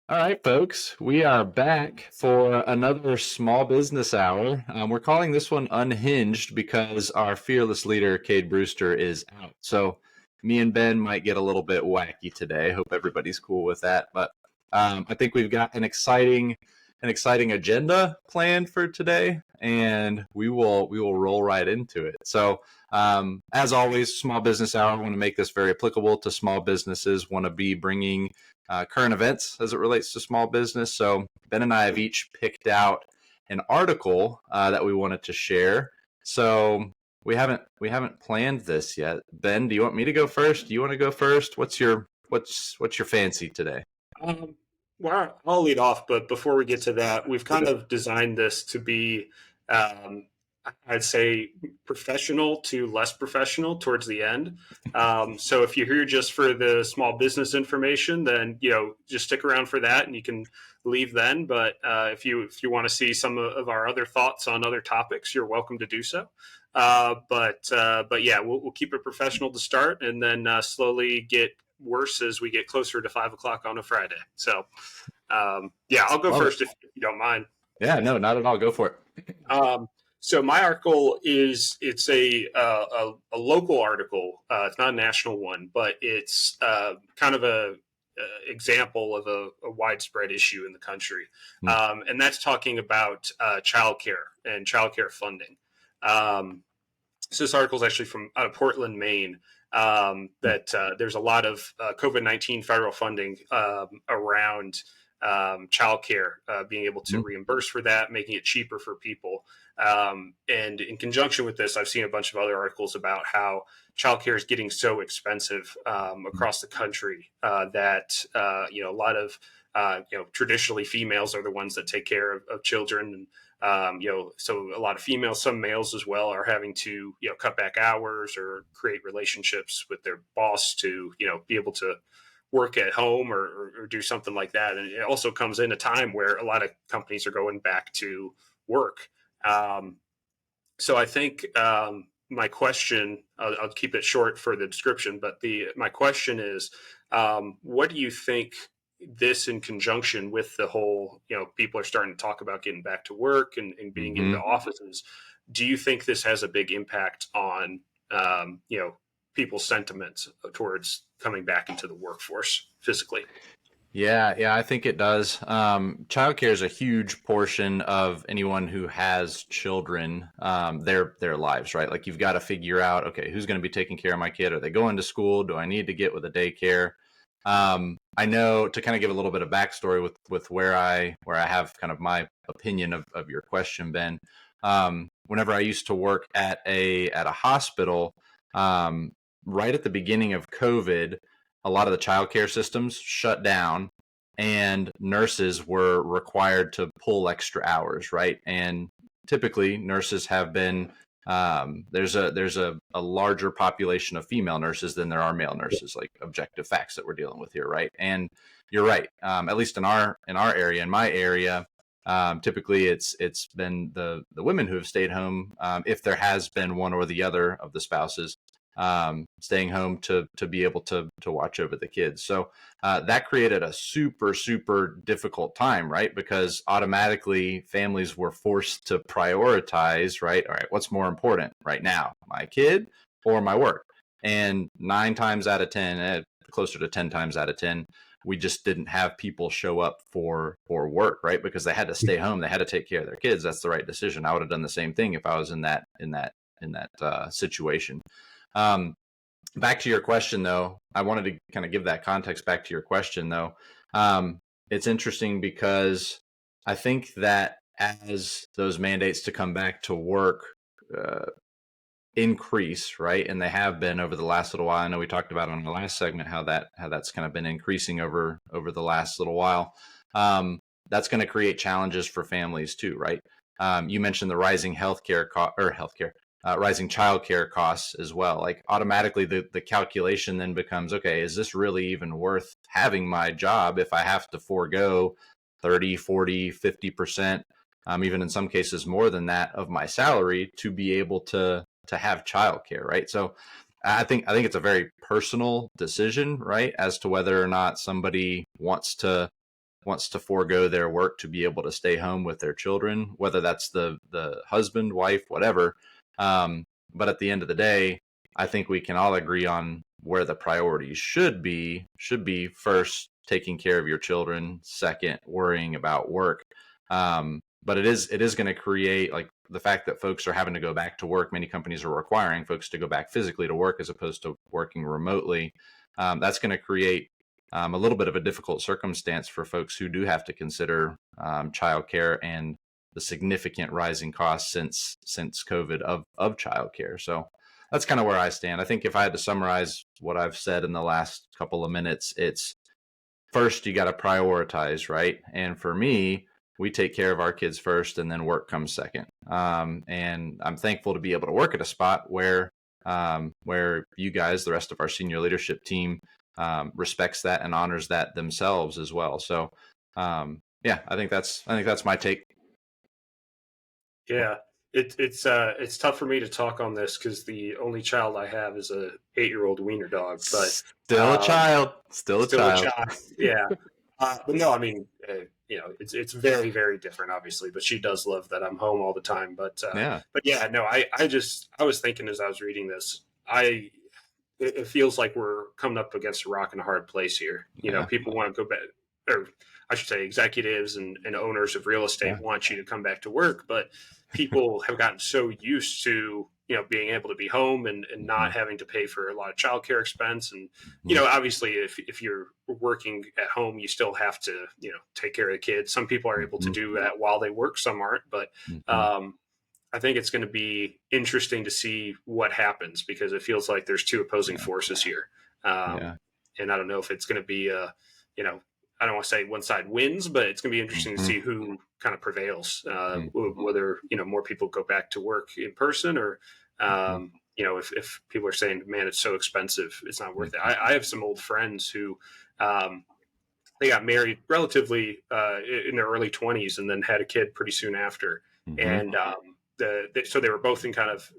All right, folks, we are back for another small business hour. We're calling this one Unhinged because our fearless leader, Cade Brewster, is out. So me and Ben might get a little bit wacky today. Hope everybody's cool with that. But I think we've got an exciting agenda planned for today, and we will roll right into it. So as always, small business hour. I want to make this very applicable to small businesses. Want to be bringing current events as it relates to small business. So Ben and I have each picked out an article that we wanted to share. So we haven't planned this yet. Ben, do you want me to go first? Do you want to go first? What's your fancy today? Um, well, I'll lead off, but before we get to that, we've kind of designed this to be, um, I'd say, professional to less professional towards the end. So if you're here just for the small business information, then just stick around for that, and you can leave then. But if you want to see some of our other thoughts on other topics, you're welcome to do so. But yeah, we'll keep it professional to start, and then slowly get worse as we get closer to 5 o'clock on a Friday. So, yeah, I'll go Love it. first if you don't mind. Yeah, no, not at all. Go for it. Um, so my article it's a local article. It's not a national one, but it's kind of a example of a widespread issue in the country, and that's talking about childcare and childcare funding. Um, so this article is actually from Portland, Maine. That there's a lot of COVID-19 federal funding around childcare, being able to reimburse for that, making it cheaper for people. And in conjunction with this, I've seen a bunch of other articles about how childcare is getting so expensive across the country that a lot of traditionally females are the ones that take care of children, and so a lot of females, some males as well, are having to cut back hours or create relationships with their boss to be able to work at home or do something like that. And it also comes in a time where a lot of companies are going back to work. So I think my question, I'll keep it short for the description, but my question is, what do you think this in conjunction with the whole, people are starting to talk about getting back to work and being into Mm-hmm. offices. Do you think this has a big impact on, people's sentiments towards coming back into the workforce physically? Yeah, I think it does. Childcare is a huge portion of anyone who has children, their lives, right? Like you've got to figure out, okay, who's going to be taking care of my kid? Are they going to school? Do I need to get with a daycare? I know, to kind of give a little bit of backstory with where I have kind of my opinion of your question, Ben. Whenever I used to work at a hospital, right at the beginning of COVID, a lot of the childcare systems shut down, and nurses were required to pull extra hours, right? And typically, nurses have been there's a larger population of female nurses than there are male nurses, like objective facts that we're dealing with here, right? And you're right. At least in our area, in my area, typically it's been the women who have stayed home, if there has been one or the other of the spouses staying home to be able to watch over the kids. So that created a super, super difficult time, right? Because automatically families were forced to prioritize, right? All right, what's more important right now, my kid or my work? And 9 times out of 10, closer to 10 times out of 10, we just didn't have people show up for work, right? Because they had to stay home, they had to take care of their kids. That's the right decision. I would have done the same thing if I was in that situation. Um, Back to your question, though, I wanted to kind of give that context back to your question, though. It's interesting because I think that as those mandates to come back to work uh, increase, right, and they have been over the last little while. I know we talked about on the last segment how that's kind of been increasing over the last little while. That's going to create challenges for families too, right? You mentioned the rising rising childcare costs as well. Like automatically the calculation then becomes, okay, is this really even worth having my job if I have to forego 30, 40, 50%, even in some cases more than that of my salary to be able to have childcare, right? So I think it's a very personal decision, right, as to whether or not somebody wants to forego their work to be able to stay home with their children, whether that's the husband, wife, whatever. But at the end of the day, I think we can all agree on where the priorities should be first taking care of your children, second worrying about work. But it is going to create, like, the fact that folks are having to go back to work. Many companies are requiring folks to go back physically to work as opposed to working remotely. That's going to create a little bit of a difficult circumstance for folks who do have to consider childcare and the significant rising costs since COVID of childcare. So that's kind of where I stand. I think if I had to summarize what I've said in the last couple of minutes, it's first, you got to prioritize, right? And for me, we take care of our kids first, and then work comes second. And I'm thankful to be able to work at a spot where you guys, the rest of our senior leadership team, respects that and honors that themselves as well. So, yeah, I think that's my take. Yeah, it's tough for me to talk on this because the only child I have is a 8-year-old wiener dog, but still a child. Yeah, but no, I mean, it's very, very different, obviously. But she does love that I'm home all the time. But yeah, no, I was thinking as I was reading this, it feels like we're coming up against a rock and a hard place here. People want to go back, or I should say, executives and owners of real estate want you to come back to work, but people have gotten so used to being able to be home and not having to pay for a lot of childcare expense. And obviously, if you're working at home, you still have to take care of the kids. Some people are able to do that while they work, some aren't. But I think it's going to be interesting to see what happens, because it feels like there's two opposing forces here. And I don't know if it's going to be I don't want to say one side wins, but it's going to be interesting to see who kind of prevails, whether, more people go back to work in person, or, if people are saying, man, it's so expensive, it's not worth it. I have some old friends who, they got married relatively in their early 20s and then had a kid pretty soon after. And so they were both in kind of,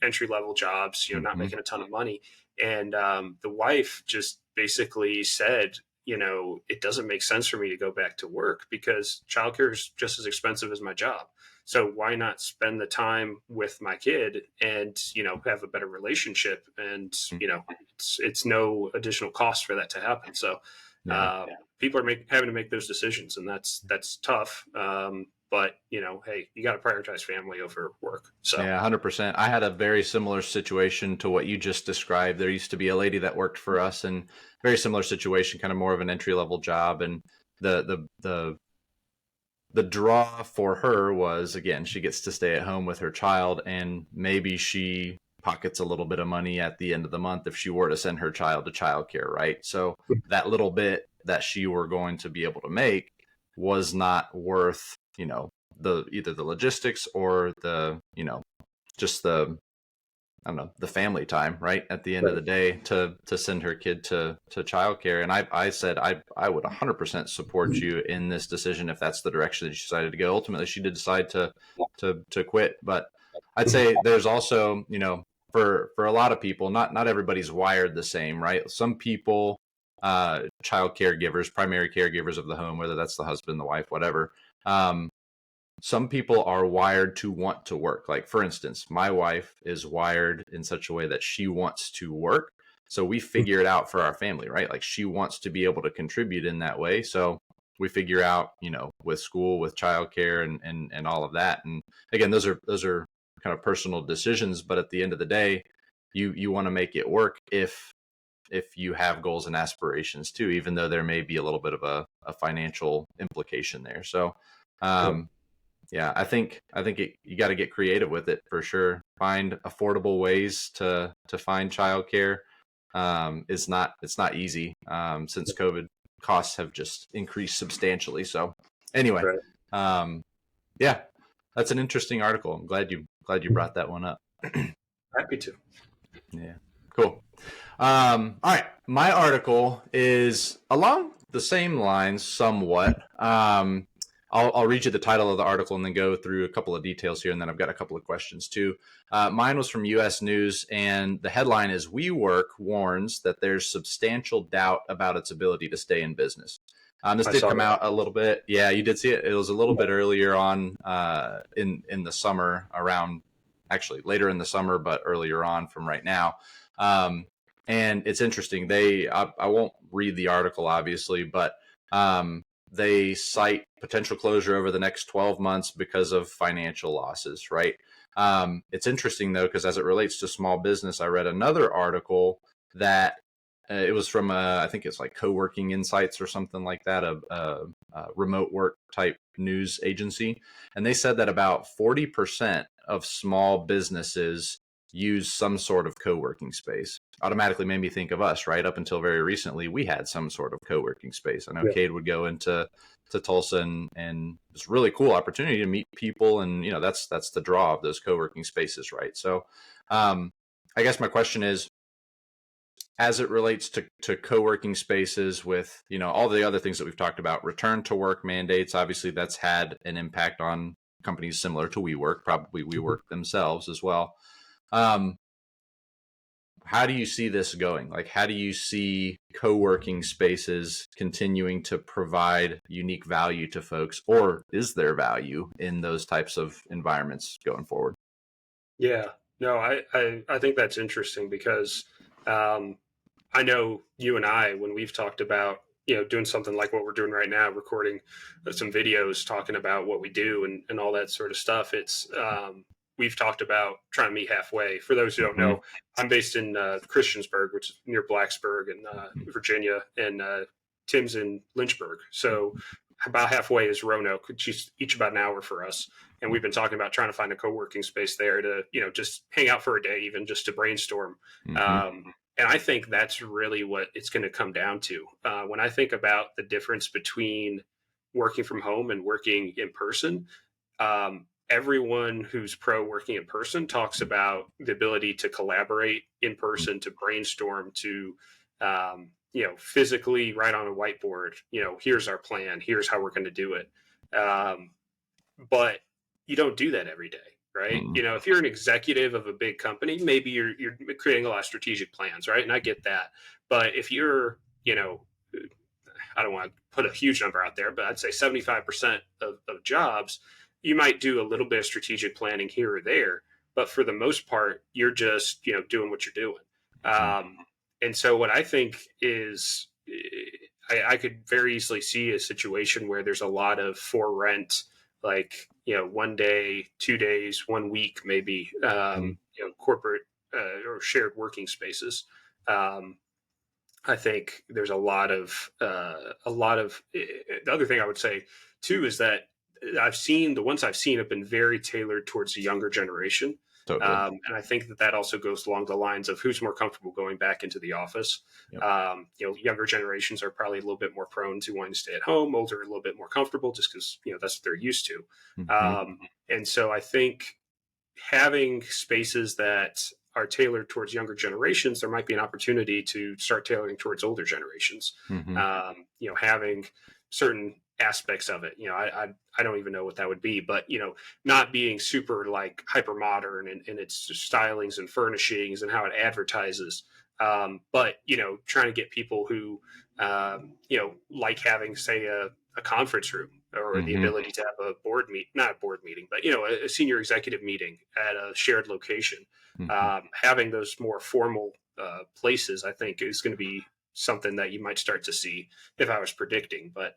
entry level jobs, not making a ton of money. And the wife just basically said, it doesn't make sense for me to go back to work because childcare is just as expensive as my job. So why not spend the time with my kid and, have a better relationship? And, it's no additional cost for that to happen. So people are having to make those decisions, and that's tough. But, hey, you got to prioritize family over work. So yeah, 100%. I had a very similar situation to what you just described. There used to be a lady that worked for us, and very similar situation, kind of more of an entry level job. And the draw for her was, again, she gets to stay at home with her child, and maybe she pockets a little bit of money at the end of the month if she were to send her child to childcare, right? So that little bit that she were going to be able to make was not worth either the logistics or the just the the family time, right? At the end of the day, to send her kid to childcare. And I said I would 100% support you in this decision if that's the direction that she decided to go. Ultimately, she did decide to quit, but I'd say there's also for a lot of people, not everybody's wired the same, right? Some people, child caregivers, primary caregivers of the home, whether that's the husband, the wife, whatever. Some people are wired to want to work. Like, for instance, my wife is wired in such a way that she wants to work. So we figure it out for our family, right? Like, she wants to be able to contribute in that way. So we figure out, with school, with childcare and all of that. And again, those are kind of personal decisions, but at the end of the day, you want to make it work if you have goals and aspirations too, even though there may be a little bit of a financial implication there. So, yeah, I think you got to get creative with it for sure. Find affordable ways to find childcare. It's not easy since COVID. Costs have just increased substantially. So anyway, yeah, that's an interesting article. I'm glad you brought that one up. Happy to. Yeah, cool. All right, my article is along the same lines somewhat. I'll read you the title of the article and then go through a couple of details here, and then I've got a couple of questions too. Mine was from U.S. News, and the headline is, WeWork warns that there's substantial doubt about its ability to stay in business. This I did saw come that. out a little bit. Yeah, you did see it. It was a little bit earlier on in the summer, around actually later in the summer, but earlier on from right now. Um, and it's interesting. I won't read the article obviously, but they cite potential closure over the next 12 months because of financial losses, right? It's interesting though, because as it relates to small business, I read another article that it was from I think it's like Co-working Insights or something like that, a remote work type news agency, and they said that about 40% of small businesses use some sort of co-working space. Automatically made me think of us, right? Up until very recently, we had some sort of co-working space. I know Yeah. Kade would go into Tulsa, and it's a really cool opportunity to meet people, and that's the draw of those co-working spaces, right? So I guess my question is, as it relates to co-working spaces, with all the other things that we've talked about, return to work mandates, obviously that's had an impact on companies similar to WeWork, probably WeWork themselves as well. How do you see this going? Like, how do you see co-working spaces continuing to provide unique value to folks, or is there value in those types of environments going forward? Yeah. No, I think that's interesting because I know you and I, when we've talked about, doing something like what we're doing right now, recording some videos, talking about what we do and all that sort of stuff. We've talked about trying to meet halfway. For those who don't Mm-hmm. know, I'm based in Christiansburg, which is near Blacksburg in Virginia, and Tim's in Lynchburg. So about halfway is Roanoke, which is each about an hour for us. And we've been talking about trying to find a co-working space there to, just hang out for a day, even just to brainstorm. Mm-hmm. And I think that's really what it's going to come down to. When I think about the difference between working from home and working in person, everyone who's pro working in person talks about the ability to collaborate in person, to brainstorm, to physically write on a whiteboard. Here's our plan. Here's how we're going to do it. But you don't do that every day, right? Mm-hmm. If you're an executive of a big company, maybe you're creating a lot of strategic plans, right? And I get that. But if you're, I don't want to put a huge number out there, but I'd say 75% of jobs, you might do a little bit of strategic planning here or there. But for the most part, you're just, doing what you're doing. And so what I think is, I could very easily see a situation where there's a lot of for rent, like, 1 day, 2 days, 1 week, maybe, corporate or shared working spaces. I think there's a lot of the other thing I would say too is that the ones I've seen have been very tailored towards the younger generation. Totally. And I think that also goes along the lines of who's more comfortable going back into the office. Yep. Younger generations are probably a little bit more prone to wanting to stay at home. Older, a little bit more comfortable just because, that's what they're used to. Mm-hmm. And so I think having spaces that are tailored towards younger generations, there might be an opportunity to start tailoring towards older generations. Mm-hmm. Having certain aspects of it, I don't even know what that would be, but not being super like hyper modern in its stylings and furnishings and how it advertises, but trying to get people who like having, say, a conference room, or the ability to have a not a board meeting, but a senior executive meeting at a shared location. Having those more formal places, I think, is going to be something that you might start to see if I was predicting. But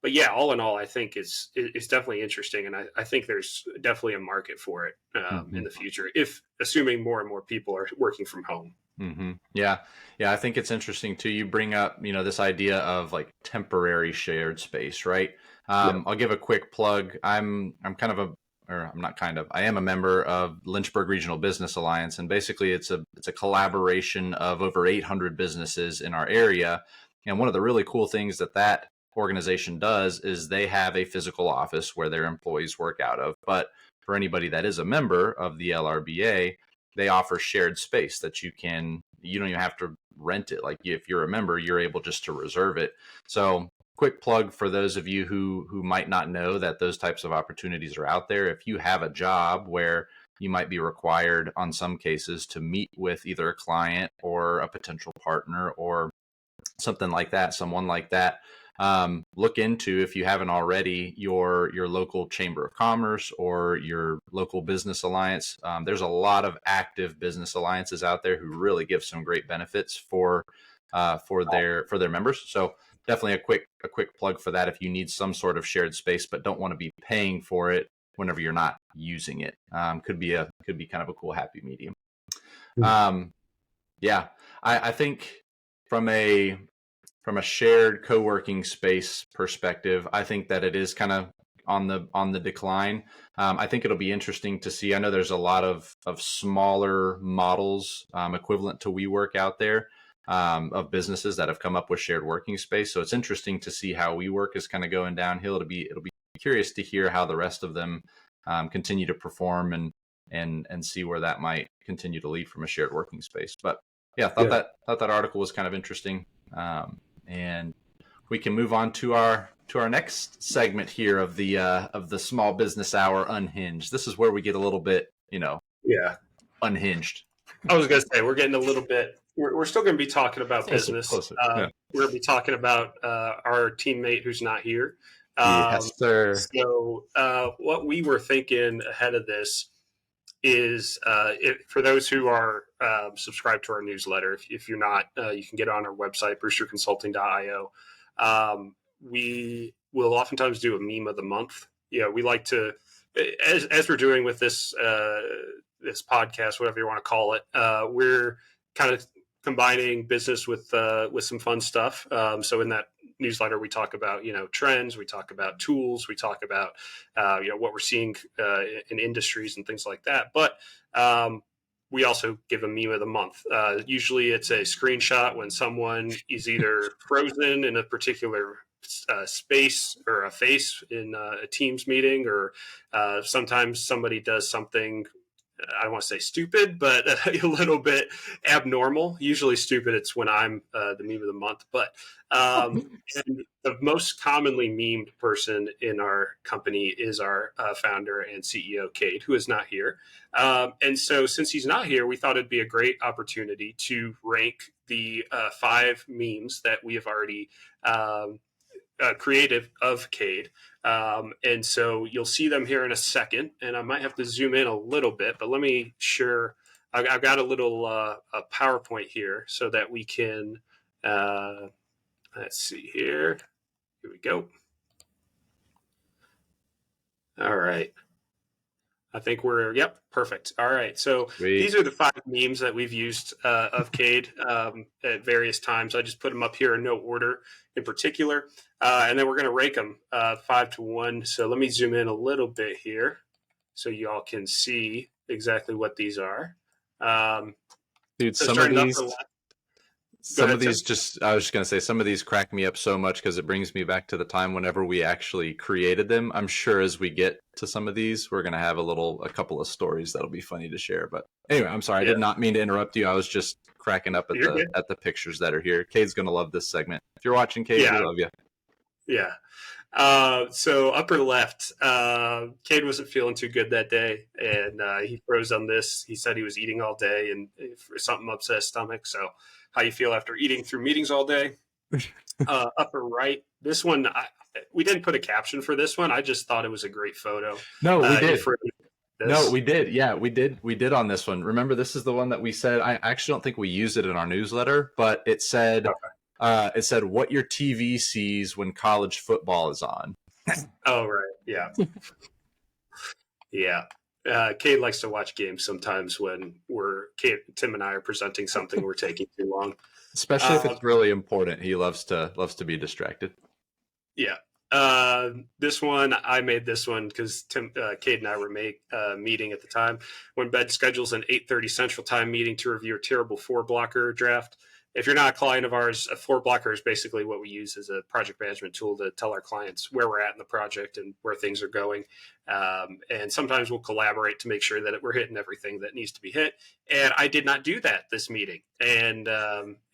yeah, all in all, I think it's definitely interesting, and I think there's definitely a market for it in the future, if assuming more and more people are working from home. Mm-hmm. Yeah. I think it's interesting too. You bring up, this idea of like temporary shared space, right? I'll give a quick plug. I'm kind of I'm not kind of, I am a member of Lynchburg Regional Business Alliance, and basically it's a collaboration of over 800 businesses in our area. And one of the really cool things that organization does is they have a physical office where their employees work out of. But for anybody that is a member of the LRBA, they offer shared space that you don't even have to rent it. Like, if you're a member, you're able just to reserve it. So quick plug for those of you who might not know that those types of opportunities are out there. If you have a job where you might be required on some cases to meet with either a client or a potential partner or something like that, someone like that, look into, if you haven't already, your local chamber of commerce or your local business alliance. There's a lot of active business alliances out there who really give some great benefits for their members. So definitely a quick plug for that if you need some sort of shared space but don't want to be paying for it whenever you're not using it. Could be kind of a cool happy medium. Yeah, I think from a shared co-working space perspective, I think that it is kind of on the decline. I think it'll be interesting to see. I know there's a lot of smaller models equivalent to WeWork out there, of businesses that have come up with shared working space. So it's interesting to see how WeWork is kind of going downhill. It'll be curious to hear how the rest of them continue to perform and see where that might continue to lead from a shared working space. But yeah, thought that article was kind of interesting. And we can move on to our next segment here of the Small Business Hour Unhinged. This is where we get a little bit, unhinged. I was going to say, we're getting a little bit, we're still going to be talking about business. Closer. We're going to be talking about our teammate who's not here. Yes, sir. So what we were thinking ahead of this is, for those who are subscribed to our newsletter, if you're not, you can get on our website, brewsterconsulting.io. We will oftentimes do a meme of the month. We like to, as we're doing with this this podcast, whatever you want to call it, we're kind of combining business with some fun stuff. So in that newsletter, we talk about trends, we talk about tools, we talk about what we're seeing in industries and things like that. But we also give a meme of the month. Usually, it's a screenshot when someone is either frozen in a particular space or a face in a Teams meeting, or sometimes somebody does something, I don't want to say stupid, but a little bit abnormal. Usually stupid, it's when I'm the meme of the month. But and the most commonly memed person in our company is our founder and CEO, Kade, who is not here. And so since he's not here, we thought it'd be a great opportunity to rank the 5 memes that we have already creative of Kade. And so you'll see them here in a second, and I might have to zoom in a little bit, but let me share. I've got a little a PowerPoint here so that we can, let's see here. Here we go. All right. I think perfect. All right. So Sweet. These are the 5 memes that we've used of Kade at various times. I just put them up here in no order in particular. And then we're going to rank them 5 to 1. So let me zoom in a little bit here so y'all can see exactly what these are. Dude, so some of these... I was just going to say, some of these crack me up so much because it brings me back to the time whenever we actually created them. I'm sure as we get to some of these, we're going to have a couple of stories that'll be funny to share. But anyway, I'm sorry. I did not mean to interrupt you. I was just cracking up at the pictures that are here. Kade's going to love this segment. If you're watching, Kade, we love you. Yeah. So upper left, Kade wasn't feeling too good that day, and he froze on this. He said he was eating all day and something upset his stomach. So how you feel after eating through meetings all day? Upper right, this one, we didn't put a caption for this one. I just thought it was a great photo. No, we did. No, we did. Yeah, we did. We did on this one. Remember, this is the one that we said, I actually don't think we used it in our newsletter, but it said, what your TV sees when college football is on. Oh, right. Yeah. Yeah. Kade likes to watch games sometimes when Tim and I are presenting something we're taking too long. Especially if it's really important. He loves to be distracted. Yeah. This one, I made this one because Kade and I were meeting at the time when Bed schedules an 8:30 Central Time meeting to review a terrible 4-blocker draft. If you're not a client of ours, a 4-blocker is basically what we use as a project management tool to tell our clients where we're at in the project and where things are going. And sometimes we'll collaborate to make sure that we're hitting everything that needs to be hit. And I did not do that this meeting. And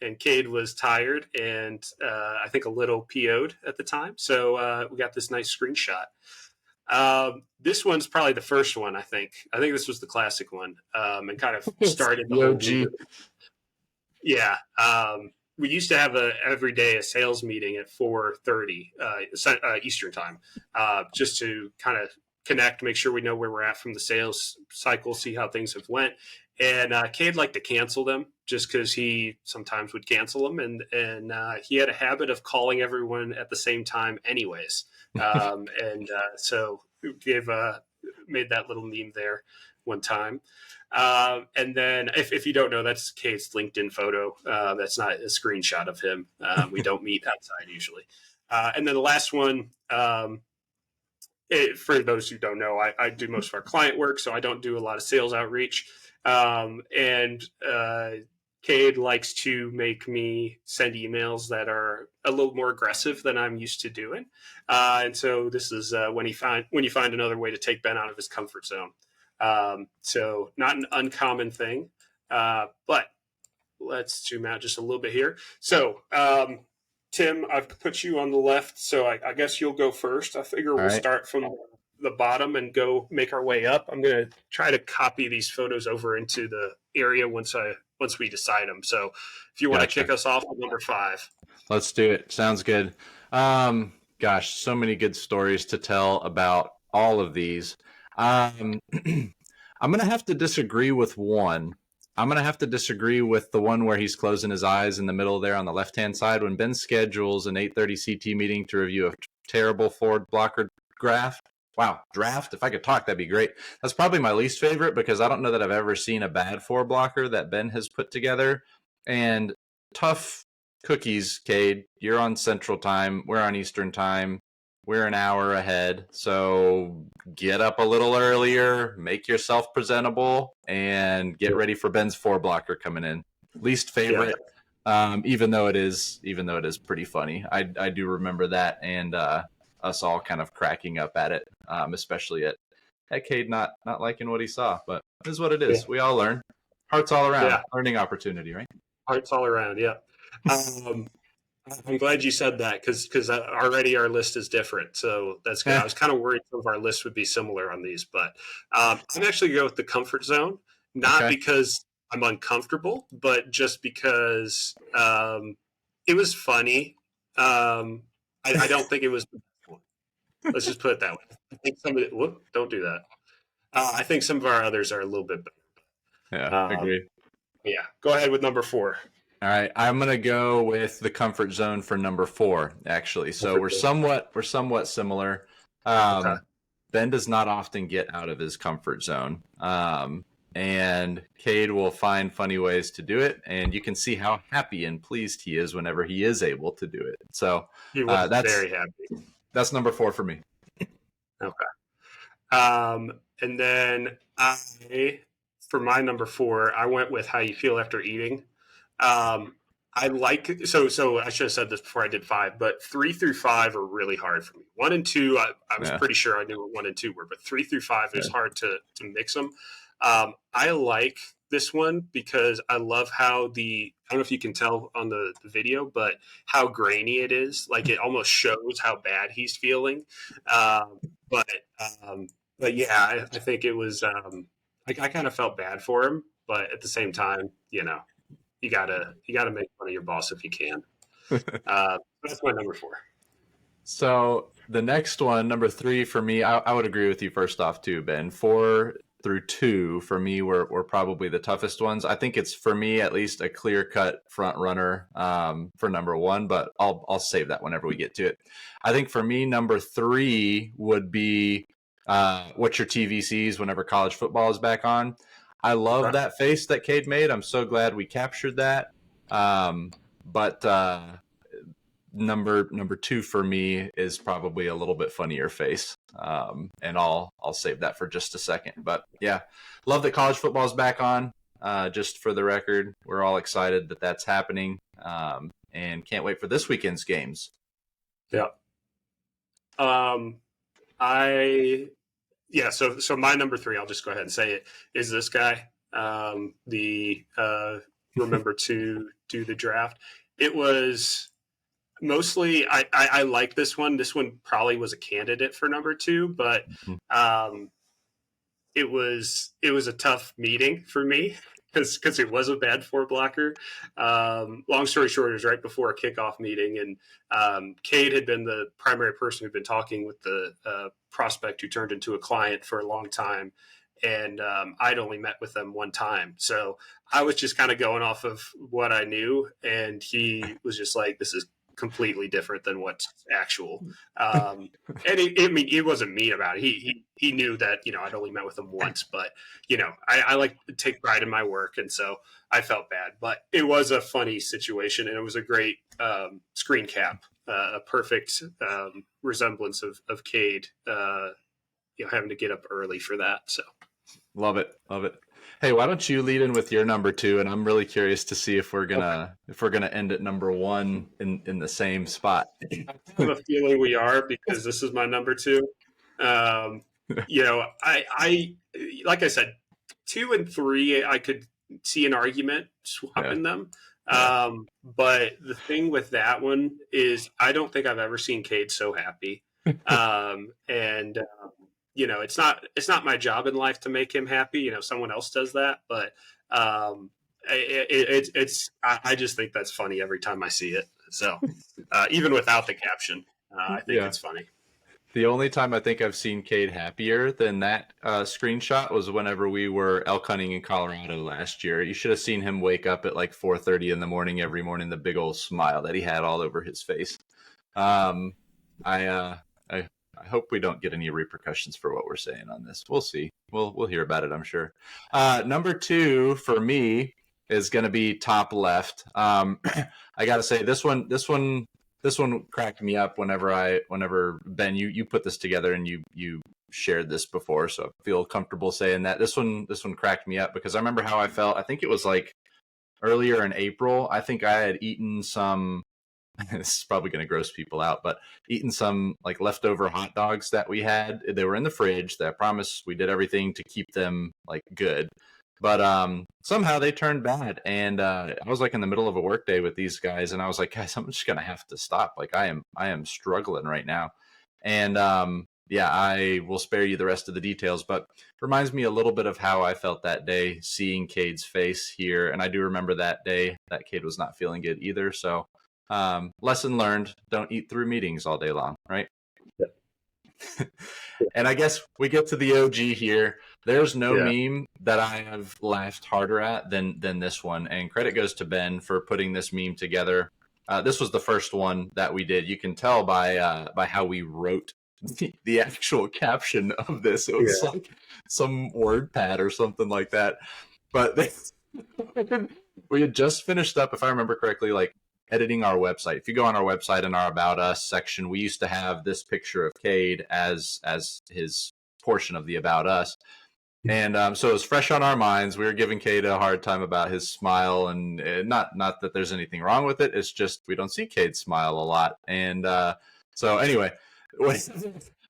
Kade was tired and I think a little PO'd at the time. So we got this nice screenshot. This one's probably the first one, I think. I think this was the classic one, and kind of started the whole OG. Yeah. we used to have every day a sales meeting at 4:30 Eastern time, just to kind of connect, make sure we know where we're at from the sales cycle, see how things have went. And Kade liked to cancel them just because he sometimes would cancel them, and he had a habit of calling everyone at the same time, anyways. So we've made that little meme there one time. And then, if you don't know, that's Kate's LinkedIn photo. That's not a screenshot of him. We don't meet outside usually. And then the last one, for those who don't know, I do most of our client work, so I don't do a lot of sales outreach. Kade likes to make me send emails that are a little more aggressive than I'm used to doing. And so this is when you find another way to take Ben out of his comfort zone. So not an uncommon thing, but let's zoom out just a little bit here. So, Tim, I've put you on the left, so I guess you'll go first. I figure we'll start from the bottom and go make our way up. I'm going to try to copy these photos over into the area once we decide them. So if you want to kick us off with number 5. Let's do it. Sounds good. Gosh, so many good stories to tell about all of these. I'm going to have to disagree with one. I'm going to have to disagree with the one where he's closing his eyes in the middle there on the left-hand side. When Ben schedules an 8:30 CT meeting to review a terrible forward blocker draft. If I could talk, that'd be great. That's probably my least favorite because I don't know that I've ever seen a bad forward blocker that Ben has put together. And tough cookies, Kade. You're on Central Time. We're on Eastern Time. We're an hour ahead, so get up a little earlier, make yourself presentable, and get ready for Ben's 4-blocker coming in. Least favorite, even though it is pretty funny. I do remember that, and us all kind of cracking up at it, especially at Kade not liking what he saw. But it is what it is. Yeah. We all learn. Hearts all around. Learning opportunity, right? Hearts all around. Yeah. I'm glad you said that because already our list is different. So that's good. I was kind of worried some of our lists would be similar on these, but I'm actually going to go with the comfort zone, not because I'm uncomfortable, but just because it was funny. I don't think it was the best one. Let's just put it that way. I think don't do that. I think some of our others are a little bit better. Yeah, agree. Yeah, go ahead with number 4. All right, I'm gonna go with the comfort zone for number 4. Actually, so we're somewhat similar. Ben does not often get out of his comfort zone, and Kade will find funny ways to do it, and you can see how happy and pleased he is whenever he is able to do it. So that's very happy. That's number 4 for me. Okay, and then for my number 4, I went with how you feel after eating. I like so I should have said this before I did 5, but 3 through 5 are really hard for me. 1 and 2, I was pretty sure I knew what 1 and 2 were, but 3 through 5 is hard to mix them. I like this one because I love how I don't know if you can tell on the video, but how grainy it is. Like it almost shows how bad he's feeling. But yeah, I think it was. I kind of felt bad for him, but at the same time, you gotta make fun of your boss if you can. That's my number 4. So the next one, number 3 for me, I would agree with you first off too, Ben. 4 through 2 for me were probably the toughest ones. I think it's for me at least a clear-cut front runner for number 1, but I'll save that whenever we get to it. I think for me, number 3 would be what your TV sees whenever college football is back on. I love that face that Kade made. I'm so glad we captured that. But number 2 for me is probably a little bit funnier face. And I'll save that for just a second. But yeah, love that college football is back on. Just for the record, we're all excited that that's happening. And can't wait for this weekend's games. Yeah. So my number 3, I'll just go ahead and say it, is this guy. Remember to do the draft. It was mostly, I like this one. This one probably was a candidate for number 2, but it was a tough meeting for me. because it was a bad four blocker. Long story short, it was right before a kickoff meeting, and Kade had been the primary person who'd been talking with the prospect who turned into a client for a long time. And I'd only met with them one time. So I was just kind of going off of what I knew. And he was just like, this is completely different than what's actual. And it wasn't mean about it. He knew that, I'd only met with him once, but, I like to take pride in my work. And so I felt bad. But it was a funny situation. And it was a great screen cap, a perfect resemblance of Kade, having to get up early for that. So. Love it. Hey, why don't you lead in with your number 2? And I'm really curious to see if we're gonna end at number 1 in the same spot. I have a feeling we are, because this is my number 2. I like I said, 2 and 3, I could see an argument swapping them. But the thing with that one is, I don't think I've ever seen Kade so happy. It's not my job in life to make him happy. Someone else does that, but I just think that's funny every time I see it. So even without the caption, I think it's funny. The only time I think I've seen Kade happier than that screenshot was whenever we were elk hunting in Colorado last year. You should have seen him wake up at like 4:30 in the morning every morning, the big old smile that he had all over his face. I hope we don't get any repercussions for what we're saying on this. We'll see. We'll hear about it, I'm sure. Number 2 for me is going to be top left. I got to say this one cracked me up whenever Ben, you put this together and you shared this before, so I feel comfortable saying that. This one cracked me up because I remember how I felt. I think it was like earlier in April. I think I had eaten some. This is probably going to gross people out, but eating some like leftover hot dogs that we had. They were in the fridge. I promise we did everything to keep them like good, but somehow they turned bad. And I was like in the middle of a work day with these guys, and I was like, guys, I'm just going to have to stop. Like I am struggling right now. And I will spare you the rest of the details, but reminds me a little bit of how I felt that day seeing Kade's face here. And I do remember that day that Kade was not feeling good either. So lesson learned, don't eat through meetings all day long, right? Yeah. And I guess we get to the OG here. There's no meme that I have laughed harder at than this one. And credit goes to Ben for putting this meme together. This was the first one that we did. You can tell by how we wrote the actual caption of this. It was like some word pad or something like that. But we had just finished up, if I remember correctly, like editing our website. If you go on our website in our About Us section, we used to have this picture of Kade as his portion of the About Us. And so it was fresh on our minds. We were giving Kade a hard time about his smile, and not that there's anything wrong with it. It's just we don't see Kade smile a lot. And so anyway,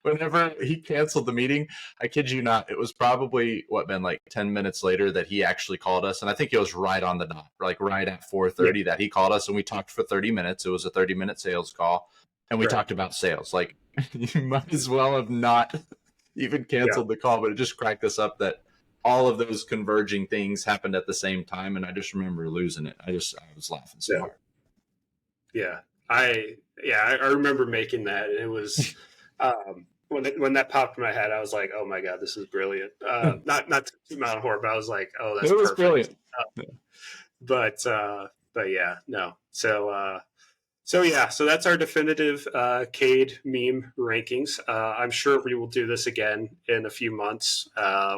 whenever he canceled the meeting, I kid you not, it was probably like 10 minutes later that he actually called us. And I think it was right on the dot, like right at 4:30 that he called us, and we talked for 30 minutes. It was a 30-minute sales call, and we talked about sales. Like you might as well have not even canceled the call, but it just cracked us up that all of those converging things happened at the same time. And I just remember losing it. I was laughing so hard. Yeah. I remember making that. And it was, when that popped in my head, I was like, "Oh my god, this is brilliant!" Not to amount of horror, but I was like, "Oh, that's perfect." Brilliant. But yeah, no. So that's our definitive Kade meme rankings. I'm sure we will do this again in a few months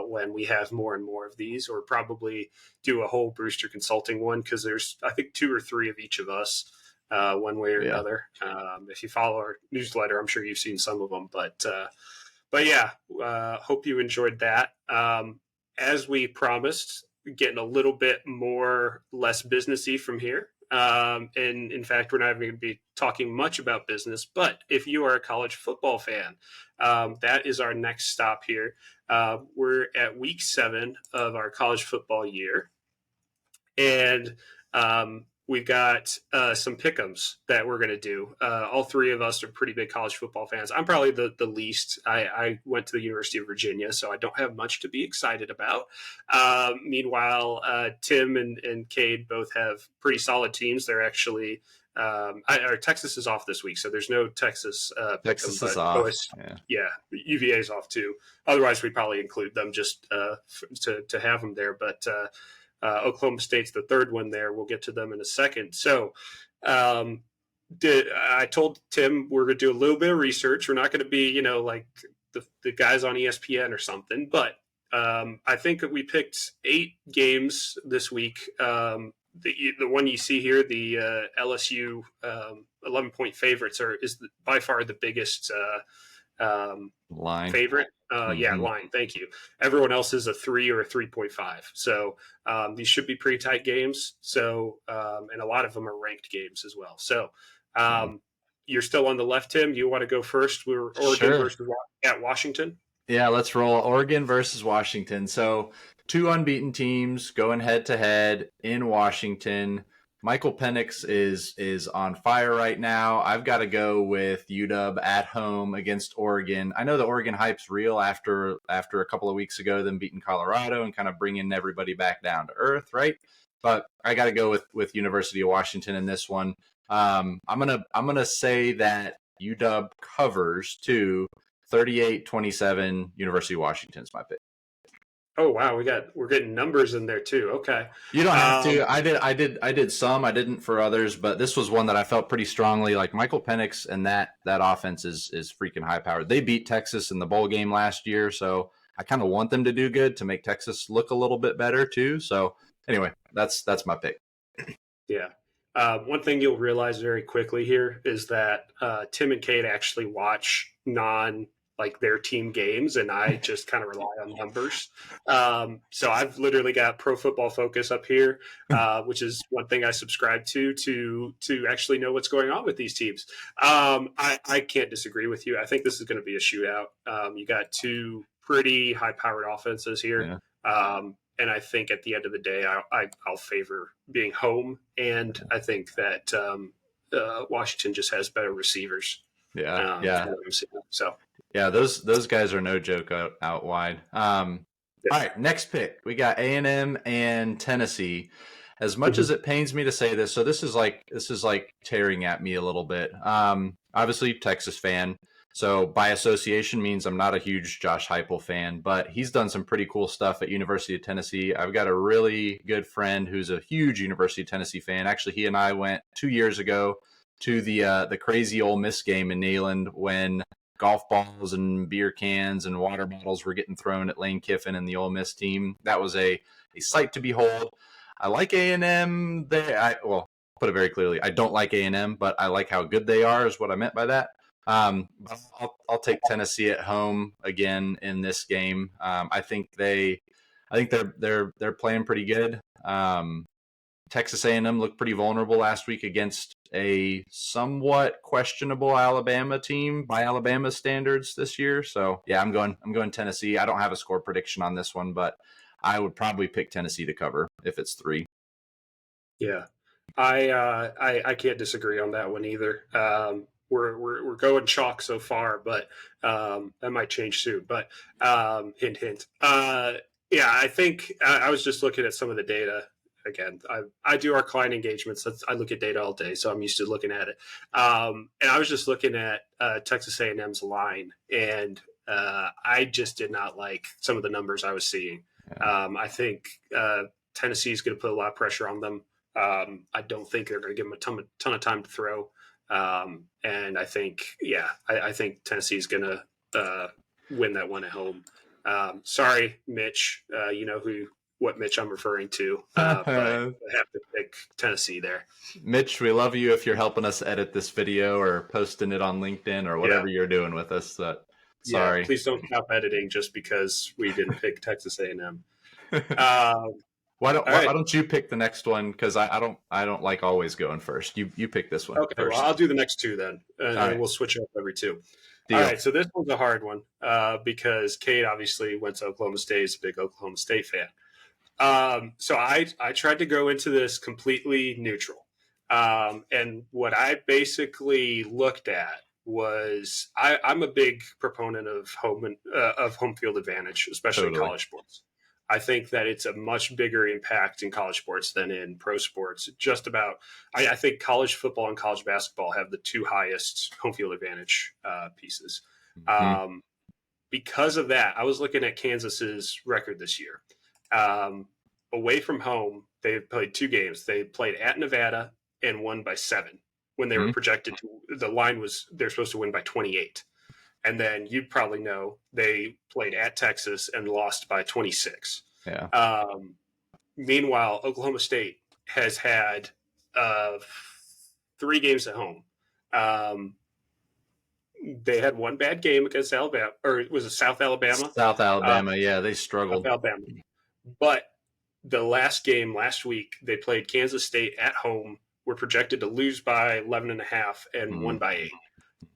when we have more and more of these, or probably do a whole Brewster Consulting one, because there's I think 2 or 3 of each of us. One way or another. If you follow our newsletter, I'm sure you've seen some of them. But hope you enjoyed that. As we promised, getting a little bit less businessy from here. And in fact, we're not even going to be talking much about business. But if you are a college football fan, that is our next stop here. We're at week 7 of our college football year. And we've got some pick'ems that we're going to do. All three of us are pretty big college football fans. I'm probably the least. I went to the University of Virginia, so I don't have much to be excited about. Meanwhile, Tim and Kade both have pretty solid teams. They're actually Texas is off this week, so there's no Texas Texas pick'em, is but off. yeah, UVA is off too. Otherwise, we'd probably include them just to have them there. But Oklahoma State's the third one there. We'll get to them in a second. So I told Tim we're going to do a little bit of research. We're not going to be, like the guys on ESPN or something. But I think that we picked 8 games this week. The one you see here, the LSU 11-point favorites is by far the biggest line favorite. Line. Thank you. Everyone else is a 3 or a 3.5. So these should be pretty tight games. So and a lot of them are ranked games as well. So you're still on the left, Tim. You want to go first? We're Oregon versus at Washington. Yeah, let's roll. Oregon versus Washington. So 2 unbeaten teams going head to head in Washington. Michael Penix is on fire right now. I've got to go with UW at home against Oregon. I know the Oregon hype's real after a couple of weeks ago, them beating Colorado and kind of bringing everybody back down to earth, right? But I got to go with University of Washington in this one. I'm gonna say that UW covers too. 38-27, University of Washington is my pick. Oh wow, we're getting numbers in there too. Okay, you don't have to. I did some. I didn't for others, but this was one that I felt pretty strongly. Like Michael Penix and that offense is freaking high powered. They beat Texas in the bowl game last year, so I kind of want them to do good to make Texas look a little bit better too. So anyway, that's my pick. Yeah. One thing you'll realize very quickly here is that Tim and Kate actually watch their team games, and I just kind of rely on numbers. So I've literally got Pro Football Focus up here, which is one thing I subscribe to actually know what's going on with these teams. I can't disagree with you. I think this is going to be a shootout. You got 2 pretty high-powered offenses here. Yeah. And I think at the end of the day, I'll favor being home. And I think that Washington just has better receivers. Yeah. So. Yeah, those guys are no joke out wide. All right, next pick. We got A&M and Tennessee. As much as it pains me to say this, so this is like tearing at me a little bit. Obviously, Texas fan. So by association means I'm not a huge Josh Heupel fan, but he's done some pretty cool stuff at University of Tennessee. I've got a really good friend who's a huge University of Tennessee fan. Actually, he and I went 2 years ago to the crazy Ole Miss game in Neyland when golf balls and beer cans and water bottles were getting thrown at Lane Kiffin and the Ole Miss team. That was a sight to behold. I like A&M. I'll put it very clearly. I don't like A&M, but I like how good they are is what I meant by that. I'll take Tennessee at home again in this game. I think they're playing pretty good. Texas A&M looked pretty vulnerable last week against a somewhat questionable Alabama team by Alabama standards this year. So yeah, I'm going Tennessee. I don't have a score prediction on this one, but I would probably pick Tennessee to cover if it's 3. Yeah, I can't disagree on that one either. We're going chalk so far, but that might change soon. But hint, hint. Yeah, I think I was just looking at some of the data. Again, I do our client engagements. I look at data all day, so I'm used to looking at it. And I was just looking at Texas A&M's line, and I just did not like some of the numbers I was seeing. I think Tennessee is going to put a lot of pressure on them. I don't think they're going to give them a ton of time to throw. And I think, I think Tennessee is going to win that one at home. Sorry, Mitch. You know what Mitch I'm referring to. But I have to pick Tennessee there. Mitch, we love you if you're helping us edit this video or posting it on LinkedIn or whatever you're doing with us. But sorry. Yeah, please don't stop editing just because we didn't pick Texas A&M. Why don't you pick the next one? Because I don't like always going first. You pick this one. Okay, first. Well, I'll do the next 2 then, and we'll switch up every 2. Deal. All right, so this one's a hard one because Kate obviously went to Oklahoma State. Is a big Oklahoma State fan. So I tried to go into this completely neutral. And what I basically looked at was I'm a big proponent of home field advantage, especially in Totally. college sports. I think that it's a much bigger impact in college sports than in pro sports. Just about, I think college football and college basketball have the two highest home field advantage pieces. Mhm. Because of that, I was looking at Kansas's record this year. Away from home, they played two games. They played at Nevada and won by 7 when they were Mhm. projected to. The line was they're supposed to win by 28. And then you probably know they played at Texas and lost by 26. Yeah. Meanwhile, Oklahoma State has had 3 games at home. They had one bad game against Alabama, or was it South Alabama? South Uh, Alabama, yeah, they South struggled. Alabama. But the last game last week, they played Kansas State at home, were projected to lose by 11 and a half and won Mhm. by 8.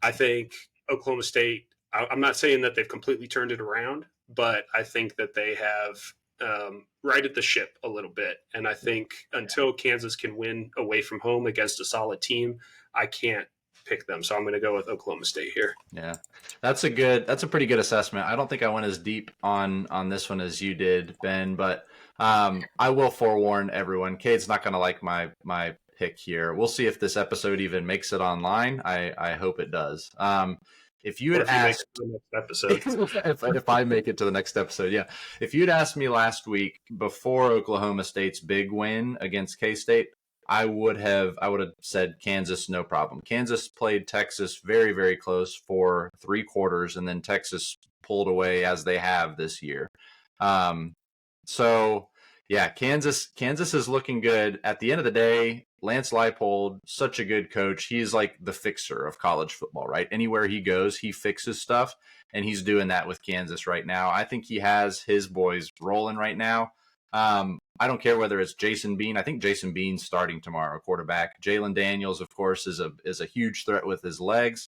I think Oklahoma State, I'm not saying that they've completely turned it around, but I think that they have righted the ship a little bit. And I think until Kansas can win away from home against a solid team, I can't pick them. So I'm going to go with Oklahoma State here. Yeah, that's a pretty good assessment. I don't think I went as deep on this one as you did, Ben, but I will forewarn everyone. Cade's not going to like my pick here. We'll see if this episode even makes it online. I hope it does. If you Or had if you make asked, it to the next episode. if I make it to the next episode, yeah. If you'd asked me last week before Oklahoma State's big win against K-State, I would have said Kansas, no problem. Kansas played Texas very, very close for 3 quarters, and then Texas pulled away as they have this year. Um, so yeah, Kansas is looking good. At the end of the day, Lance Leipold, such a good coach. He's like the fixer of college football, right? Anywhere he goes, he fixes stuff, and he's doing that with Kansas right now. I think he has his boys rolling right now. I don't care whether it's Jason Bean. I think Jason Bean's starting tomorrow, quarterback. Jalen Daniels, of course, is a huge threat with his legs.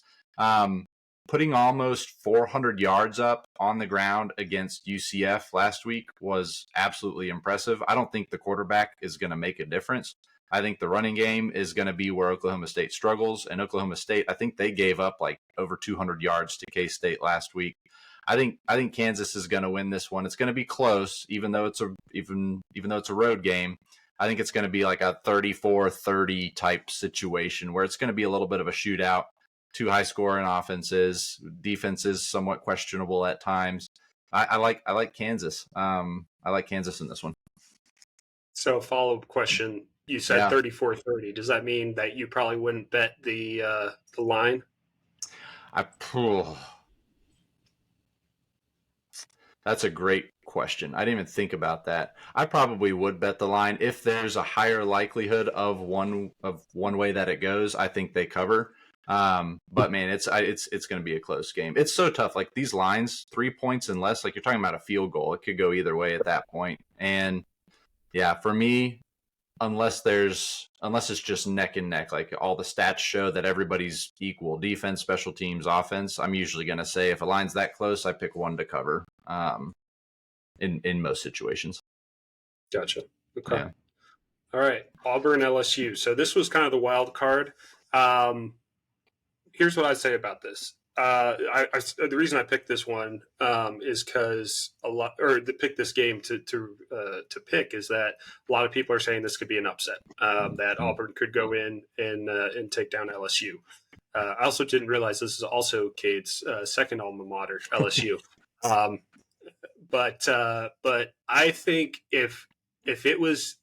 Putting almost 400 yards up on the ground against UCF last week was absolutely impressive. I don't think the quarterback is going to make a difference. I think the running game is going to be where Oklahoma State struggles. And Oklahoma State, I think they gave up like over 200 yards to K-State last week. I think Kansas is going to win this one. It's going to be close, even though it's a road game. I think it's going to be like a 34-30 type situation where it's going to be a little bit of a shootout. Two high scoring offenses, defenses somewhat questionable at times. I like Kansas. I like Kansas in this one. So, follow-up question. You said Yeah. 34-30. Does that mean that you probably wouldn't bet the line? That's a great question. I didn't even think about that. I probably would bet the line if there's a higher likelihood of one way that it goes. I think they cover. But man, it's going to be a close game. It's so tough. Like these lines, 3 points and less. Like you're talking about a field goal. It could go either way at that point. And yeah, for me, unless it's just neck and neck, like all the stats show that everybody's equal, defense, special teams, offense, I'm usually going to say if a line's that close, I pick one to cover. In most situations. Gotcha. Okay. Yeah. All right. Auburn LSU. So this was kind of the wild card. Here's what I'd say about this. The reason I picked this one is because pick this game to pick is that a lot of people are saying this could be an upset. That Auburn could go in and take down LSU. I also didn't realize this is also Cade's second alma mater, LSU. But I think if it was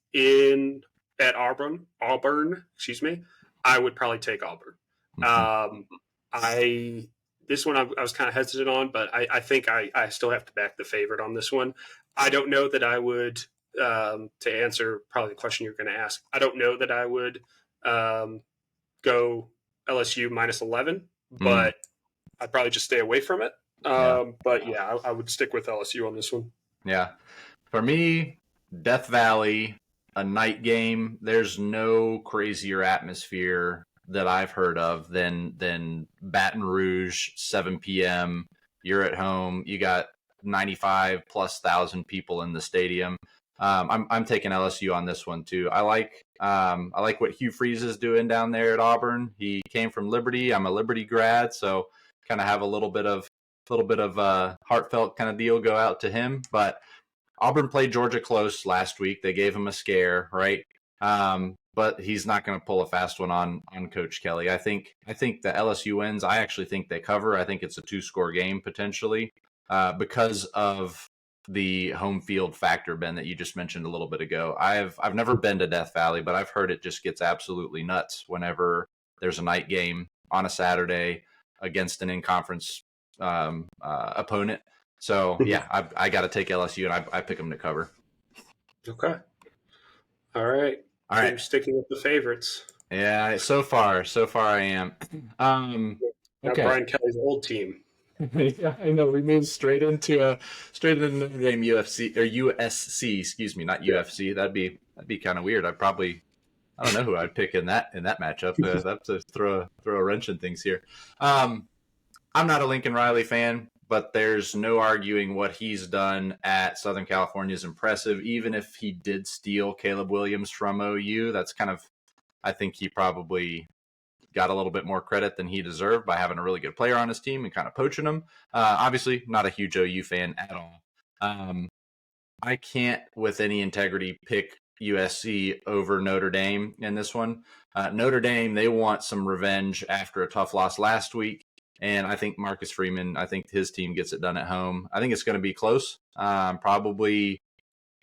at Auburn, excuse me, I would probably take Auburn. This one I was kind of hesitant on, but I think I still have to back the favorite on this one. I don't know that I would, to answer probably the question you're going to ask, I don't know that I would go LSU minus 11, but I'd probably just stay away from it. But yeah, I would stick with LSU on this one. Yeah. For me, Death Valley, a night game, there's no crazier atmosphere that I've heard of than Baton Rouge, 7 p.m. You're at home. You got 95 plus thousand people in the stadium. I'm taking LSU on this one too. I like what Hugh Freeze is doing down there at Auburn. He came from Liberty. I'm a Liberty grad, so kind of have a little bit of heartfelt kind of deal go out to him. But Auburn played Georgia close last week. They gave him a scare, right? But he's not going to pull a fast one on Coach Kelly. I think the LSU wins. I actually think they cover. I think it's a 2-score game potentially because of the home field factor, Ben, that you just mentioned a little bit ago. I've never been to Death Valley, but I've heard it just gets absolutely nuts whenever there's a night game on a Saturday against an in-conference opponent. So yeah, I got to take LSU, and I pick them to cover. Okay. All right. You're sticking with the favorites. Yeah, so far I am. Okay. Brian Kelly's old team. Yeah, I know. We moved straight into Notre Dame UFC or USC. Excuse me, not UFC. That'd be kind of weird. I don't know who I'd pick in that matchup. That's to throw a wrench in things here. I'm not a Lincoln Riley fan, but there's no arguing what he's done at Southern California is impressive. Even if he did steal Caleb Williams from OU, that's kind of, I think he probably got a little bit more credit than he deserved by having a really good player on his team and kind of poaching him. Obviously, not a huge OU fan at all. I can't, with any integrity, pick USC over Notre Dame in this one. Notre Dame, they want some revenge after a tough loss last week. And I think Marcus Freeman, I think his team gets it done at home. I think it's going to be close, probably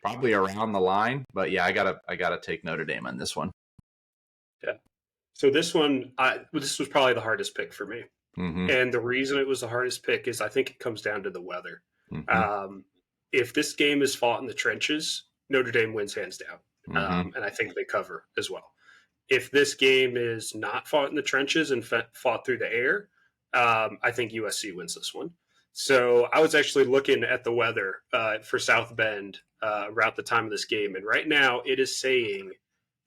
around the line. But yeah, I gotta take Notre Dame on this one. Yeah. So this one, this was probably the hardest pick for me. Mm-hmm. And the reason it was the hardest pick is I think it comes down to the weather. Mm-hmm. If this game is fought in the trenches, Notre Dame wins hands down. Mm-hmm. And I think they cover as well. If this game is not fought in the trenches and fought through the air, I think USC wins this one. So I was actually looking at the weather for South Bend around the time of this game. And right now it is saying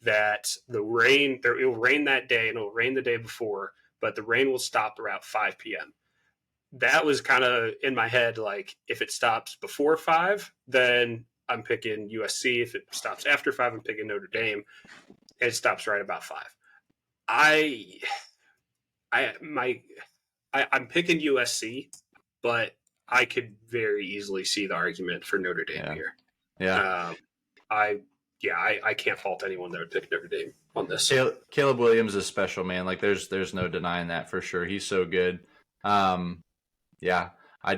that it will rain that day and it'll rain the day before, but the rain will stop around 5 p.m. That was kind of in my head, like if it stops before 5, then I'm picking USC. If it stops after 5, I'm picking Notre Dame. And it stops right about 5. I'm picking USC, but I could very easily see the argument for Notre Dame here. Yeah. I can't fault anyone that would pick Notre Dame on this. Caleb Williams is special, man. Like there's no denying that for sure. He's so good. Yeah, I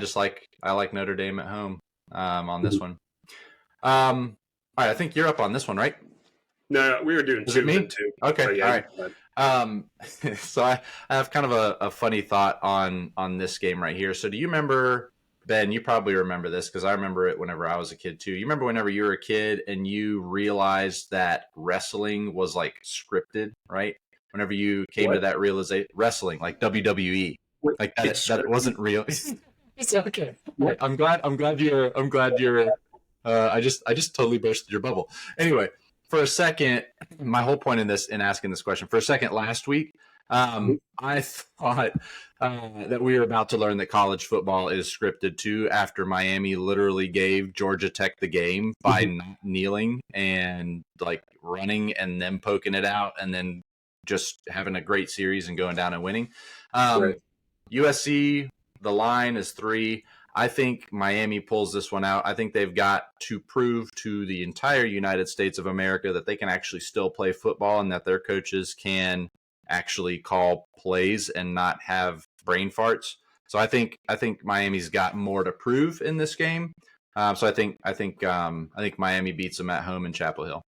like Notre Dame at home on this one. All right, I think you're up on this one, right? No, we were doing two and two. Okay, yeah, all right. So I have kind of a funny thought on this game right here. So do you remember, Ben, you probably remember this because I remember it whenever I was a kid too. You remember whenever you were a kid and you realized that wrestling was like scripted, right? Whenever you came to that realization, wrestling, like WWE, like that it wasn't real. It's okay. I'm glad you're I just totally bursted your bubble. Anyway, for a second, my whole point in asking this question, for a second last week, I thought that we were about to learn that college football is scripted too, after Miami literally gave Georgia Tech the game by not kneeling and like running and then poking it out and then just having a great series and going down and winning. USC, the line is 3. I think Miami pulls this one out. I think they've got to prove to the entire United States of America that they can actually still play football and that their coaches can actually call plays and not have brain farts. So I think Miami's got more to prove in this game. So I think Miami beats them at home in Chapel Hill.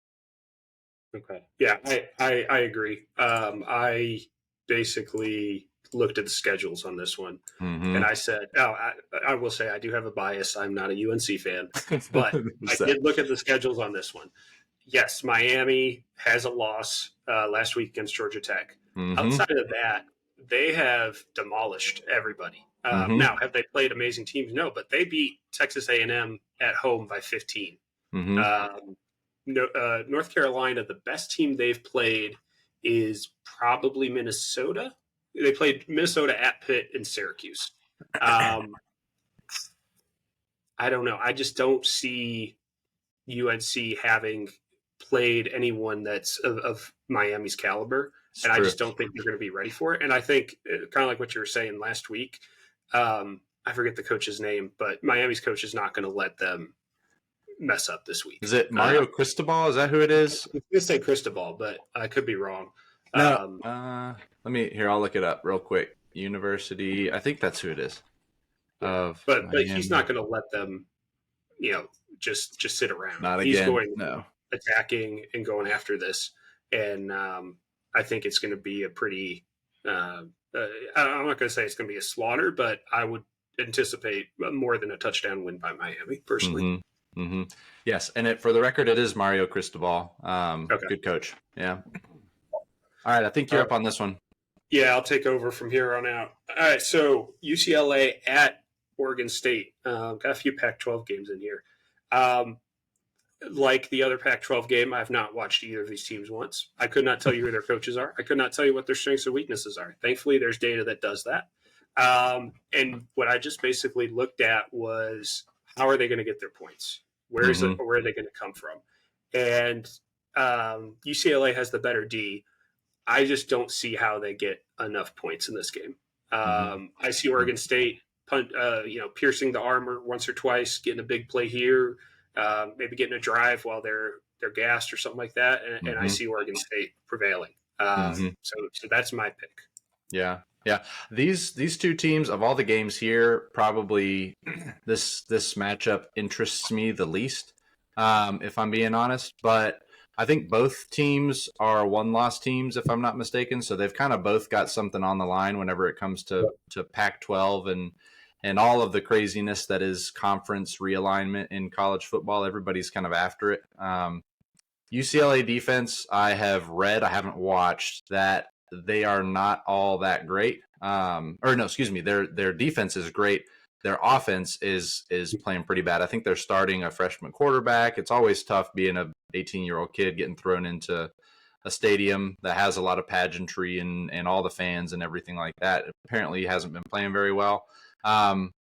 Okay. Yeah, I agree. I basically looked at the schedules on this one, and I said, I will say I do have a bias. I'm not a UNC fan, but I did look at the schedules on this one. Yes, Miami has a loss last week against Georgia Tech. Outside of that, they have demolished everybody. Now, have they played amazing teams? No, but they beat Texas A&M at home by 15. North Carolina, the best team they've played is probably Minnesota. They played Minnesota at Pitt and Syracuse. I don't know. I just don't see UNC having played anyone that's of Miami's caliber. It's And I true. just don't think they're going to be ready for it. And I think, kind of like what you were saying last week, I forget the coach's name, but Miami's coach is not going to let them mess up this week. Is it Mario Cristobal? Is that who it is? I was going to say Cristobal, but I could be wrong. No. I'll look it up real quick. University. I think that's who it is. But he's not going to let them, just sit around. Not he's again. going No. attacking and going after this. And I think it's going to be a pretty, I'm not going to say it's going to be a slaughter, but I would anticipate more than a touchdown win by Miami, personally. Mm-hmm. Mm-hmm. Yes, and for the record, it is Mario Cristobal. Okay. Good coach. Yeah. All right, I think you're up on this one. Yeah, I'll take over from here on out. All right, so UCLA at Oregon State. Got a few Pac-12 games in here. Like the other Pac-12 game, I've not watched either of these teams once. I could not tell you who their coaches are. I could not tell you what their strengths and weaknesses are. Thankfully, there's data that does that. And what I just basically looked at was, how are they going to get their points? Where are they going to come from? And UCLA has the better D. I just don't see how they get enough points in this game. I see Oregon State piercing the armor once or twice, getting a big play here, maybe getting a drive while they're gassed or something like that, and I see Oregon State prevailing. So that's my pick. Yeah. These two teams, of all the games here, probably this matchup interests me the least, if I'm being honest. But I think both teams are one-loss teams, if I'm not mistaken. So they've kind of both got something on the line whenever it comes to Pac-12 and all of the craziness that is conference realignment in college football. Everybody's kind of after it. UCLA defense, I have read, I haven't watched, that they are not all that great. Their defense is great. Their offense is playing pretty bad. I think they're starting a freshman quarterback. It's always tough being a 18-year-old kid getting thrown into a stadium that has a lot of pageantry and all the fans and everything like that. Apparently, he hasn't been playing very well.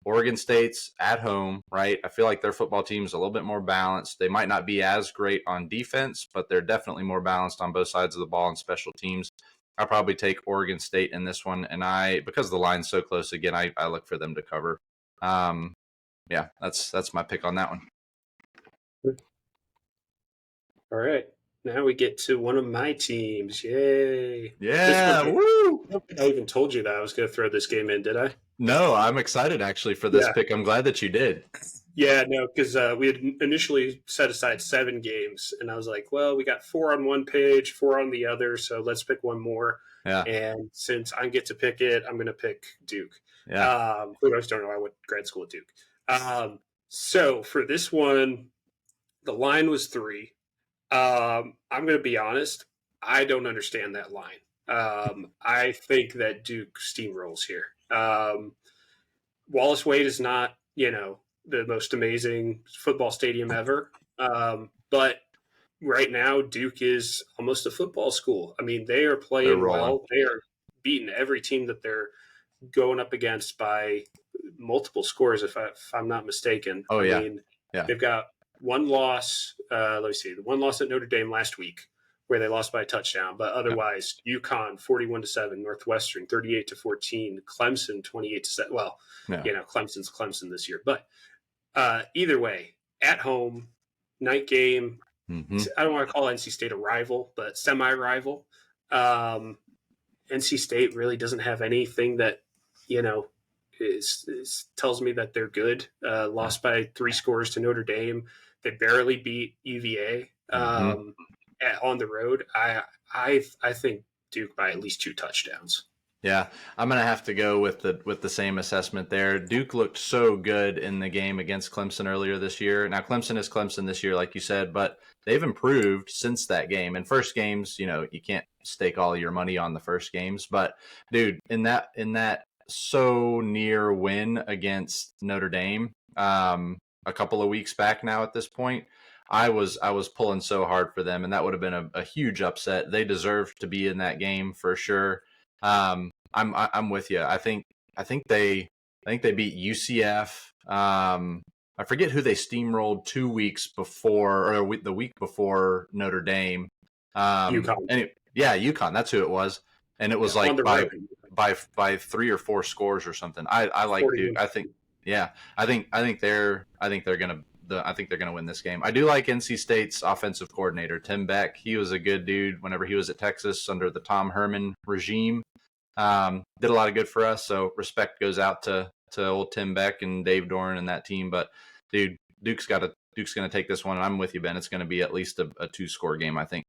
Oregon State's at home, right? I feel like their football team is a little bit more balanced. They might not be as great on defense, but they're definitely more balanced on both sides of the ball and special teams. I'll probably take Oregon State in this one, and because the line's so close again, I look for them to cover. That's my pick on that one. All right, now we get to one of my teams. Yay! Yeah, woo! I don't think I even told you that I was going to throw this game in, did I? No, I'm excited actually for this pick. I'm glad that you did. Yeah, no, because we had initially set aside 7 games, and I was like, well, we got 4 on one page, 4 on the other, so let's pick one more. Yeah. And since I get to pick it, I'm going to pick Duke. Yeah. Who knows? Don't know. I went to grad school at Duke. So for this one, the line was 3. I'm going to be honest. I don't understand that line. I think that Duke steamrolls here. Wallace Wade is not, the most amazing football stadium ever. But right now, Duke is almost a football school. I mean, they are playing well. They are beating every team that they're going up against by multiple scores, if I'm not mistaken. Oh, yeah. I mean, they've got one loss. Let me see. The one loss at Notre Dame last week, where they lost by a touchdown. But otherwise, UConn 41-7, Northwestern 38-14, Clemson 28-7. Well, Clemson's Clemson this year. But either way, at home, night game. Mm-hmm. I don't want to call NC State a rival, but semi-rival. NC State really doesn't have anything that, tells me that they're good. Lost by 3 scores to Notre Dame. They barely beat UVA on the road. I think Duke by at least 2 touchdowns. Yeah, I'm going to have to go with the same assessment there. Duke looked so good in the game against Clemson earlier this year. Now, Clemson is Clemson this year, like you said, but they've improved since that game. In first games, you can't stake all your money on the first games. But, dude, in that so near win against Notre Dame a couple of weeks back now at this point, I was pulling so hard for them, and that would have been a huge upset. They deserved to be in that game for sure. I'm with you. I think they beat UCF a I forget who they steamrolled 2 weeks before, or the week before Notre Dame. UConn. Yeah, UConn. That's who it was, and it was on like the road. by 3 or 4 scores or something. I like Duke. 41. I think I think they're gonna win this game. I do like NC State's offensive coordinator Tim Beck. He was a good dude whenever he was at Texas under the Tom Herman regime. Did a lot of good for us. So respect goes out to old Tim Beck and Dave Doran and that team. But dude, Duke's going to take this one, and I'm with you, Ben. It's going to be at least a 2-score game, I think.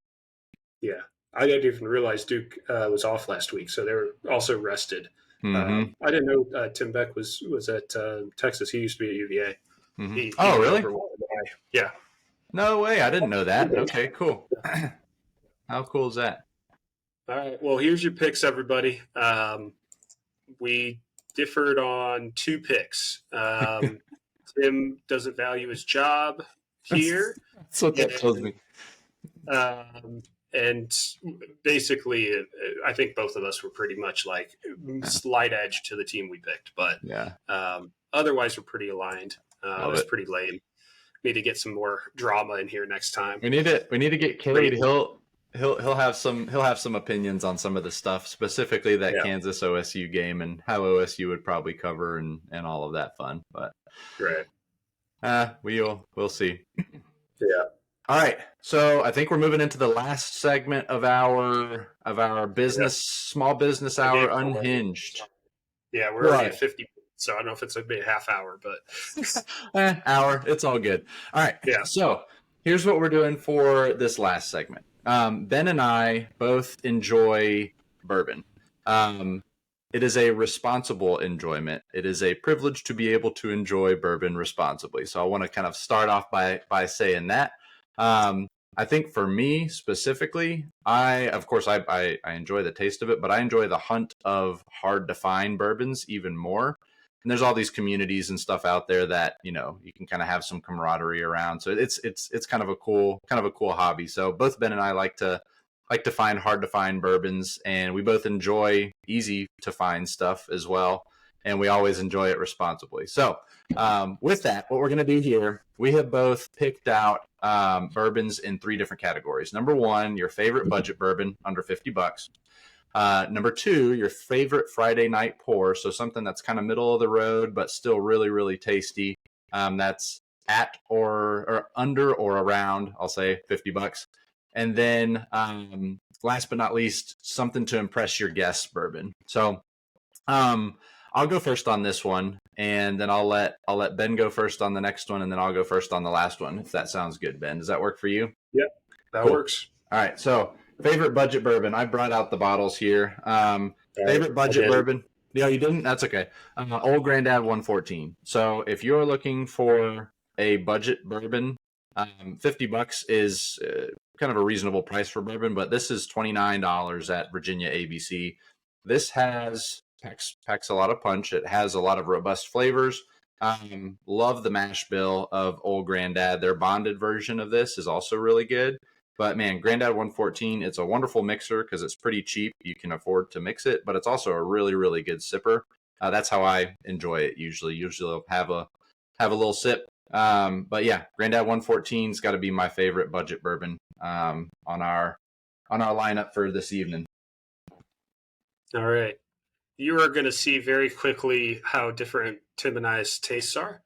Yeah, I didn't even realize Duke was off last week, so they were also rested. Mm-hmm. I didn't know Tim Beck was at Texas. He used to be at UVA. Mm-hmm. Really? Yeah. No way. I didn't know that. Okay, cool. How cool is that? All right. Well, here's your picks, everybody. We differed on 2 picks. Tim doesn't value his job here. That's what that tells me. And basically, I think both of us were pretty much like slight edge to the team we picked. But otherwise, we're pretty aligned. It was pretty lame. Need to get some more drama in here next time. We need to get Kade. He'll have some opinions on some of the stuff, specifically that Kansas OSU game and how OSU would probably cover and all of that fun. But we'll see. Yeah. All right. So I think we're moving into the last segment of our business small business hour unhinged. Yeah, we're already at 50. So I don't know if it's a bit half hour, but hour. It's all good. All right. Yeah. So here's what we're doing for this last segment. Ben and I both enjoy bourbon. It is a responsible enjoyment. It is a privilege to be able to enjoy bourbon responsibly. So I want to kind of start off by saying that. I think for me specifically, I enjoy the taste of it, but I enjoy the hunt of hard to find bourbons even more. And there's all these communities and stuff out there that, you can kind of have some camaraderie around. So it's kind of a cool hobby. So both Ben and I like to find hard to find bourbons, and we both enjoy easy to find stuff as well. And we always enjoy it responsibly. So with that, what we're going to do here, we have both picked out bourbons in 3 different categories. Number 1, your favorite budget bourbon under $50. Number 2, your favorite Friday night pour. So something that's kind of middle of the road, but still really, really tasty. That's at or under or around, I'll say $50. And then last but not least, something to impress your guests bourbon. So I'll go first on this one, and then I'll let Ben go first on the next one, and then I'll go first on the last one, if that sounds good, Ben. Does that work for you? Yep, that works. All right, so favorite budget bourbon. I brought out the bottles here. Favorite budget bourbon. Yeah, you didn't? That's okay. Old Grandad 114. So if you're looking for a budget bourbon, $50 is kind of a reasonable price for bourbon, but this is $29 at Virginia ABC. This packs a lot of punch. It has a lot of robust flavors. Love the mash bill of Old Grandad. Their bonded version of this is also really good. But man, Grandad 114, it's a wonderful mixer because it's pretty cheap. You can afford to mix it, but it's also a really, really good sipper. That's how I enjoy it usually. Usually I'll have a little sip. But yeah, Grandad 114's got to be my favorite budget bourbon on our lineup for this evening. All right. You are going to see very quickly how different Tim and I's tastes are.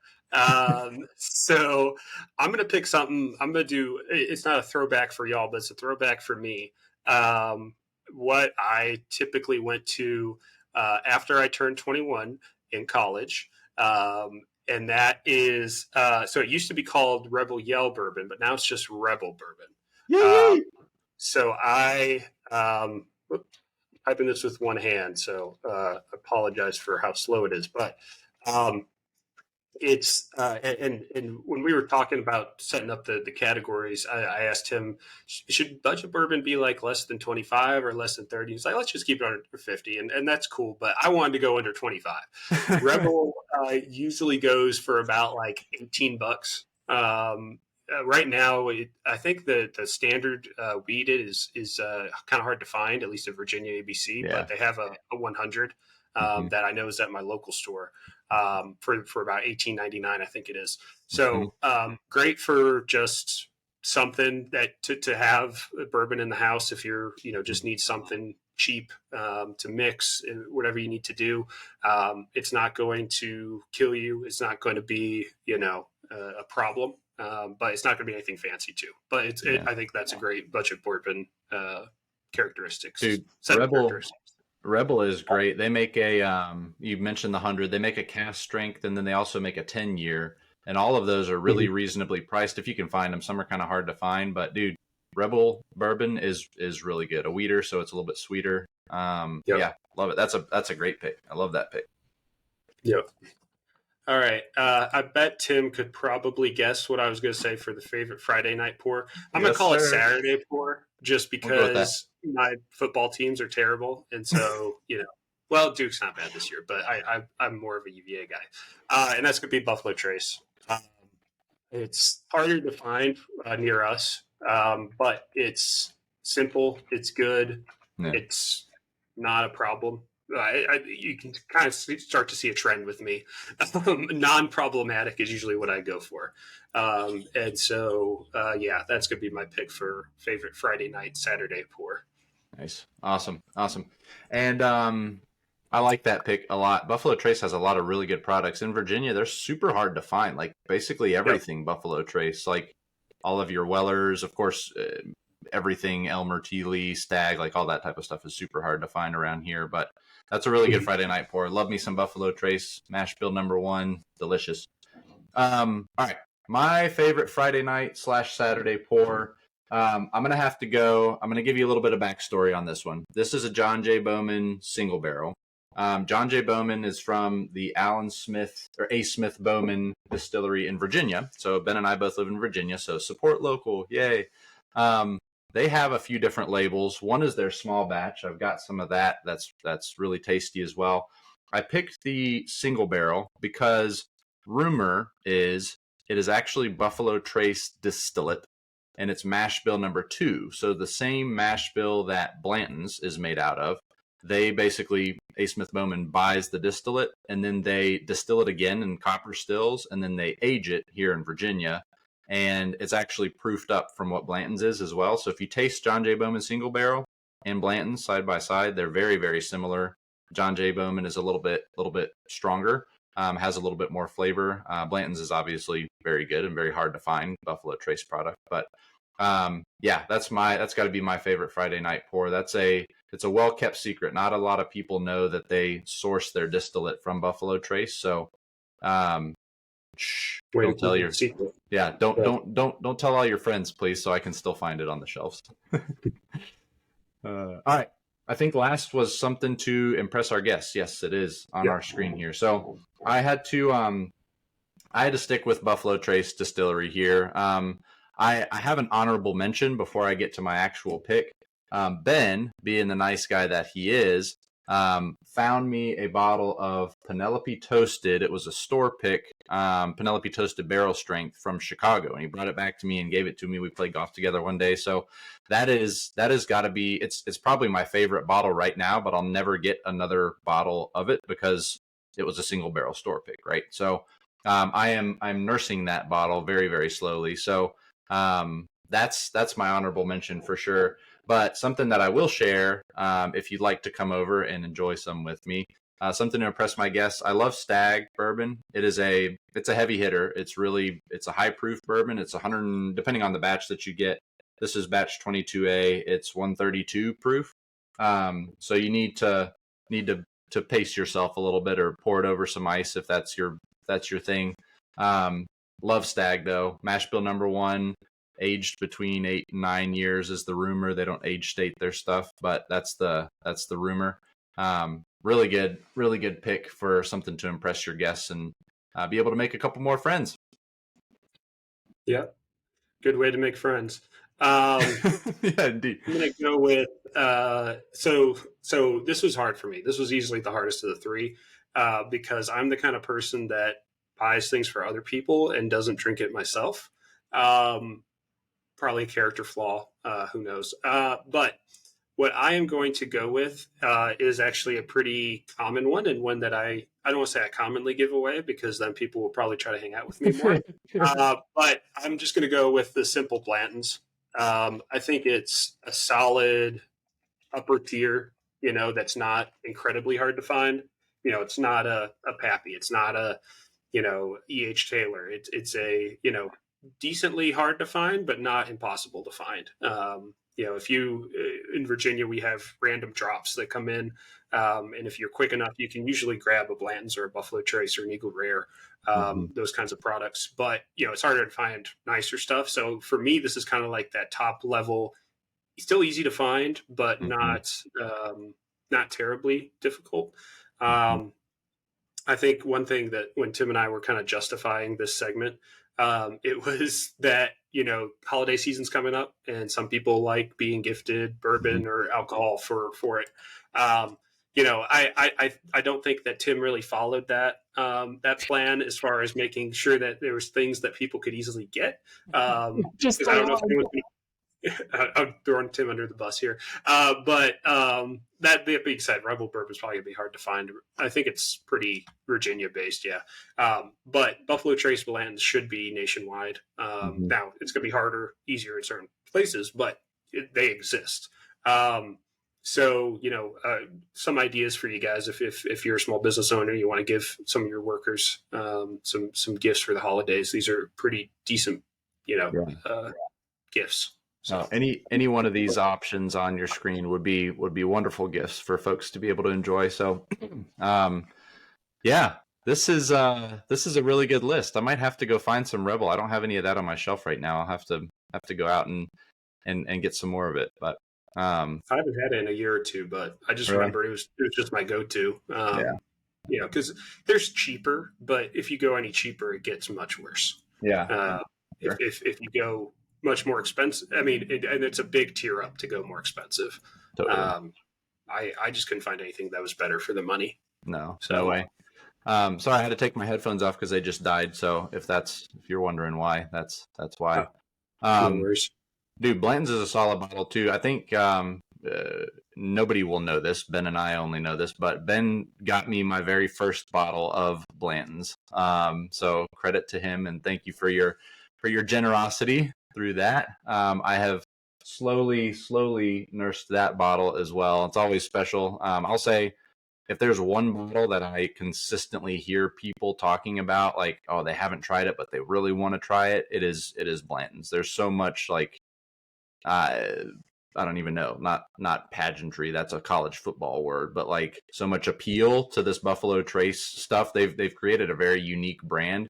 So I'm going to pick something. I'm going to do, it's not a throwback for y'all, but it's a throwback for me. What I typically went to after I turned 21 in college. And that is, so it used to be called Rebel Yell Bourbon, but now it's just Rebel Bourbon. So I, typing this with one hand, so apologize for how slow it is, but it's and when we were talking about setting up the categories, I asked him, should budget bourbon be like less than 25 or less than 30? He's like, let's just keep it under 50, and that's cool, but I wanted to go under 25. Rebel usually goes for about like $18. Right now, I think the standard weeded is kind of hard to find, at least at Virginia ABC, but they have a 100. Mm-hmm. that I know is at my local store for about $18.99, I think it is. Mm-hmm. So great for just something that to have bourbon in the house if you're just need something cheap to mix whatever you need to do. It's not going to kill you. It's not going to be a problem. But it's not going to be anything fancy too. But Yeah. I think that's a great budget bourbon characteristics Dude, set of characteristics. Rebel is great. They make a you mentioned the 100. They make a cast strength, and then they also make a 10-year, and all of those are really reasonably priced if you can find them. Some are kind of hard to find, but dude, Rebel bourbon is really good. A weeder, so it's a little bit sweeter. Yep. Yeah, love it. That's a great pick. I love that pick. Yep. All right. I bet Tim could probably guess what I was going to say for the favorite Friday night pour. I'm going to call it Saturday pour just because my football teams are terrible. And so, well, Duke's not bad this year, but I'm more of a UVA guy. And that's going to be Buffalo Trace. It's harder to find near us, but it's simple. It's good. Yeah. It's not a problem. You can kind of start to see a trend with me. Non-problematic is usually what I go for. And so, that's going to be my pick for favorite Friday night, Saturday pour. Nice. Awesome. And I like that pick a lot. Buffalo Trace has a lot of really good products. In Virginia, they're super hard to find. Like basically everything Buffalo Trace, like all of your Wellers, of course, everything Elmer, Teely, Stag, like all that type of stuff is super hard to find around here. But that's a really good Friday night pour. Love me some Buffalo Trace. Mash Bill #1. Delicious. All right. My favorite Friday night / Saturday pour. I'm going to give you a little bit of backstory on this one. This is a John J. Bowman single barrel. John J. Bowman is from the A. Smith Bowman distillery in Virginia. So Ben and I both live in Virginia. So support local. Yay. They have a few different labels. One is their small batch. I've got some of that. That's really tasty as well. I picked the single barrel because rumor is it is actually Buffalo Trace distillate, and it's mash bill #2. So the same mash bill that Blanton's is made out of. They basically, A. Smith Bowman buys the distillate, and then they distill it again in copper stills, and then they age it here in Virginia. And it's actually proofed up from what Blanton's is as well. So if you taste John J. Bowman single barrel and Blanton's side by side, they're very, very similar. John J. Bowman is a little bit stronger, has a little bit more flavor. Blanton's is obviously very good and very hard to find Buffalo Trace product. But that's got to be my favorite Friday night pour. It's a well kept secret. Not a lot of people know that they source their distillate from Buffalo Trace. So don't tell your secret. Yeah, don't tell all your friends, please, so I can still find it on the shelves. All right. I think last was something to impress our guests. Yes, it is on our screen here. So I had to stick with Buffalo Trace Distillery here. I have an honorable mention before I get to my actual pick. Ben, being the nice guy that he is, found me a bottle of Penelope Toasted. It was a store pick, Penelope Toasted barrel strength from Chicago, and he brought it back to me and gave it to me. We played golf together one day, so that has got to be. It's probably my favorite bottle right now, but I'll never get another bottle of it because it was a single barrel store pick, right? So I'm nursing that bottle very, very slowly. So that's my honorable mention for sure. But something that I will share, if you'd like to come over and enjoy some with me, something to impress my guests. I love Stag bourbon. It's a heavy hitter. It's a high proof bourbon. It's 100, depending on the batch that you get. This is batch 22A. It's 132 proof. So you need to pace yourself a little bit or pour it over some ice if that's your thing. Love Stag though. Mash bill #1. Aged between 8 and 9 years is the rumor. They don't age state their stuff, but that's the rumor. Really good pick for something to impress your guests and be able to make a couple more friends. Yeah, good way to make friends. Yeah, indeed. I'm gonna go with so this was hard for me. This was easily the hardest of the three because I'm the kind of person that buys things for other people and doesn't drink it myself. Probably a character flaw. Who knows? But What I am going to go with is actually a pretty common one, and one that I don't want to say I commonly give away because then people will probably try to hang out with me more. But I'm just going to go with the simple Blanton's. I think it's a solid upper tier, that's not incredibly hard to find. It's not a Pappy. It's not a, E.H. Taylor. It's a, decently hard to find, but not impossible to find. If you, in Virginia, we have random drops that come in. And if you're quick enough, you can usually grab a Blanton's or a Buffalo Trace or an Eagle Rare, those kinds of products. But, it's harder to find nicer stuff. So for me, this is kind of like that top level, still easy to find, but not terribly difficult. I think one thing that when Tim and I were kind of justifying this segment, it was that, holiday season's coming up and some people like being gifted bourbon or alcohol for it. I don't think that Tim really followed that plan as far as making sure that there was things that people could easily get. Just I don't know if anyone's I'm throwing Tim under the bus here. But that being said, Rebel Bourbon is probably going to be hard to find. I think it's pretty Virginia based, yeah. But Buffalo Trace Blanton's should be nationwide. Now, it's going to be harder, easier in certain places, but they exist. So, some ideas for you guys if you're a small business owner, you want to give some of your workers some gifts for the holidays. These are pretty decent, gifts. So any one of these options on your screen would be wonderful gifts for folks to be able to enjoy. So, this is a really good list. I might have to go find some Rebel. I don't have any of that on my shelf right now. I'll have to go out and get some more of it. But I haven't had it in a year or two, but I just remember it was just my go-to. Because there's cheaper, but if you go any cheaper, it gets much worse. Yeah. If you go much more expensive, and it's a big tier up to go more expensive. Totally. I just couldn't find anything that was better for the money. No way. Sorry, I had to take my headphones off because they just died. So if you're wondering why, that's why. No worries. Dude, Blanton's is a solid bottle too. I think nobody will know this. Ben and I only know this, but Ben got me my very first bottle of Blanton's. So credit to him and thank you for your generosity through that. I have slowly nursed that bottle as well. It's always special. I'll say if there's one bottle that I consistently hear people talking about, like, oh, they haven't tried it, but they really want to try it, it is Blanton's. There's so much I don't even know, not pageantry. That's a college football word, but like so much appeal to this Buffalo Trace stuff. They've created a very unique brand,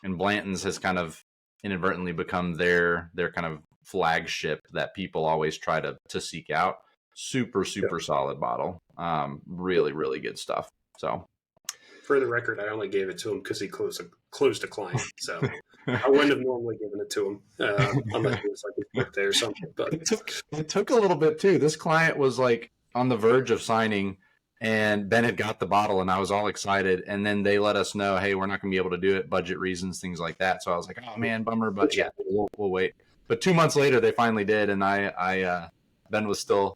and Blanton's has kind of inadvertently become their kind of flagship that people always try to seek out. Super solid bottle. Really, really good stuff. So for the record, I only gave it to him because he closed a client. So I wouldn't have normally given it to him unless it was like his birthday or something. But it took a little bit too. This client was like on the verge of signing, and Ben had got the bottle, and I was all excited. And then they let us know, hey, we're not going to be able to do it, budget reasons, things like that. So I was like, oh man, bummer, but yeah, we'll wait. But 2 months later, they finally did, and Ben was still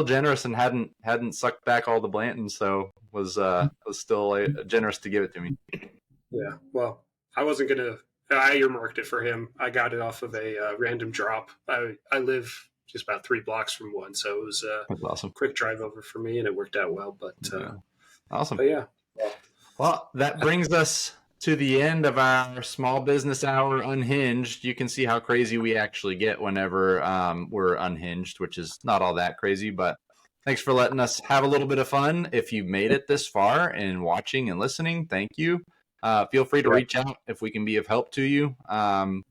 generous and hadn't sucked back all the Blantons, so was still generous to give it to me. Yeah, well, I wasn't gonna. I earmarked it for him. I got it off of a random drop. I live just about 3 blocks from one, so it was That's awesome. Quick drive over for me, and it worked out well. But awesome. But yeah. Well, that brings us to the end of our small business hour unhinged. You can see how crazy we actually get whenever we're unhinged, which is not all that crazy, but thanks for letting us have a little bit of fun. If you made it this far and watching and listening, thank you. Feel free to reach out if we can be of help to you.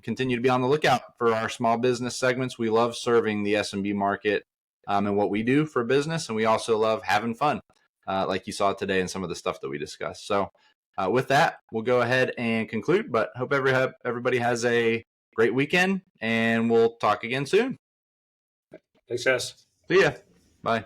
Continue to be on the lookout for our small business segments. We love serving the SMB market and what we do for business, and we also love having fun, like you saw today in some of the stuff that we discussed. So with that, we'll go ahead and conclude, but hope everybody has a great weekend, and we'll talk again soon. Thanks, guys. See ya. Bye.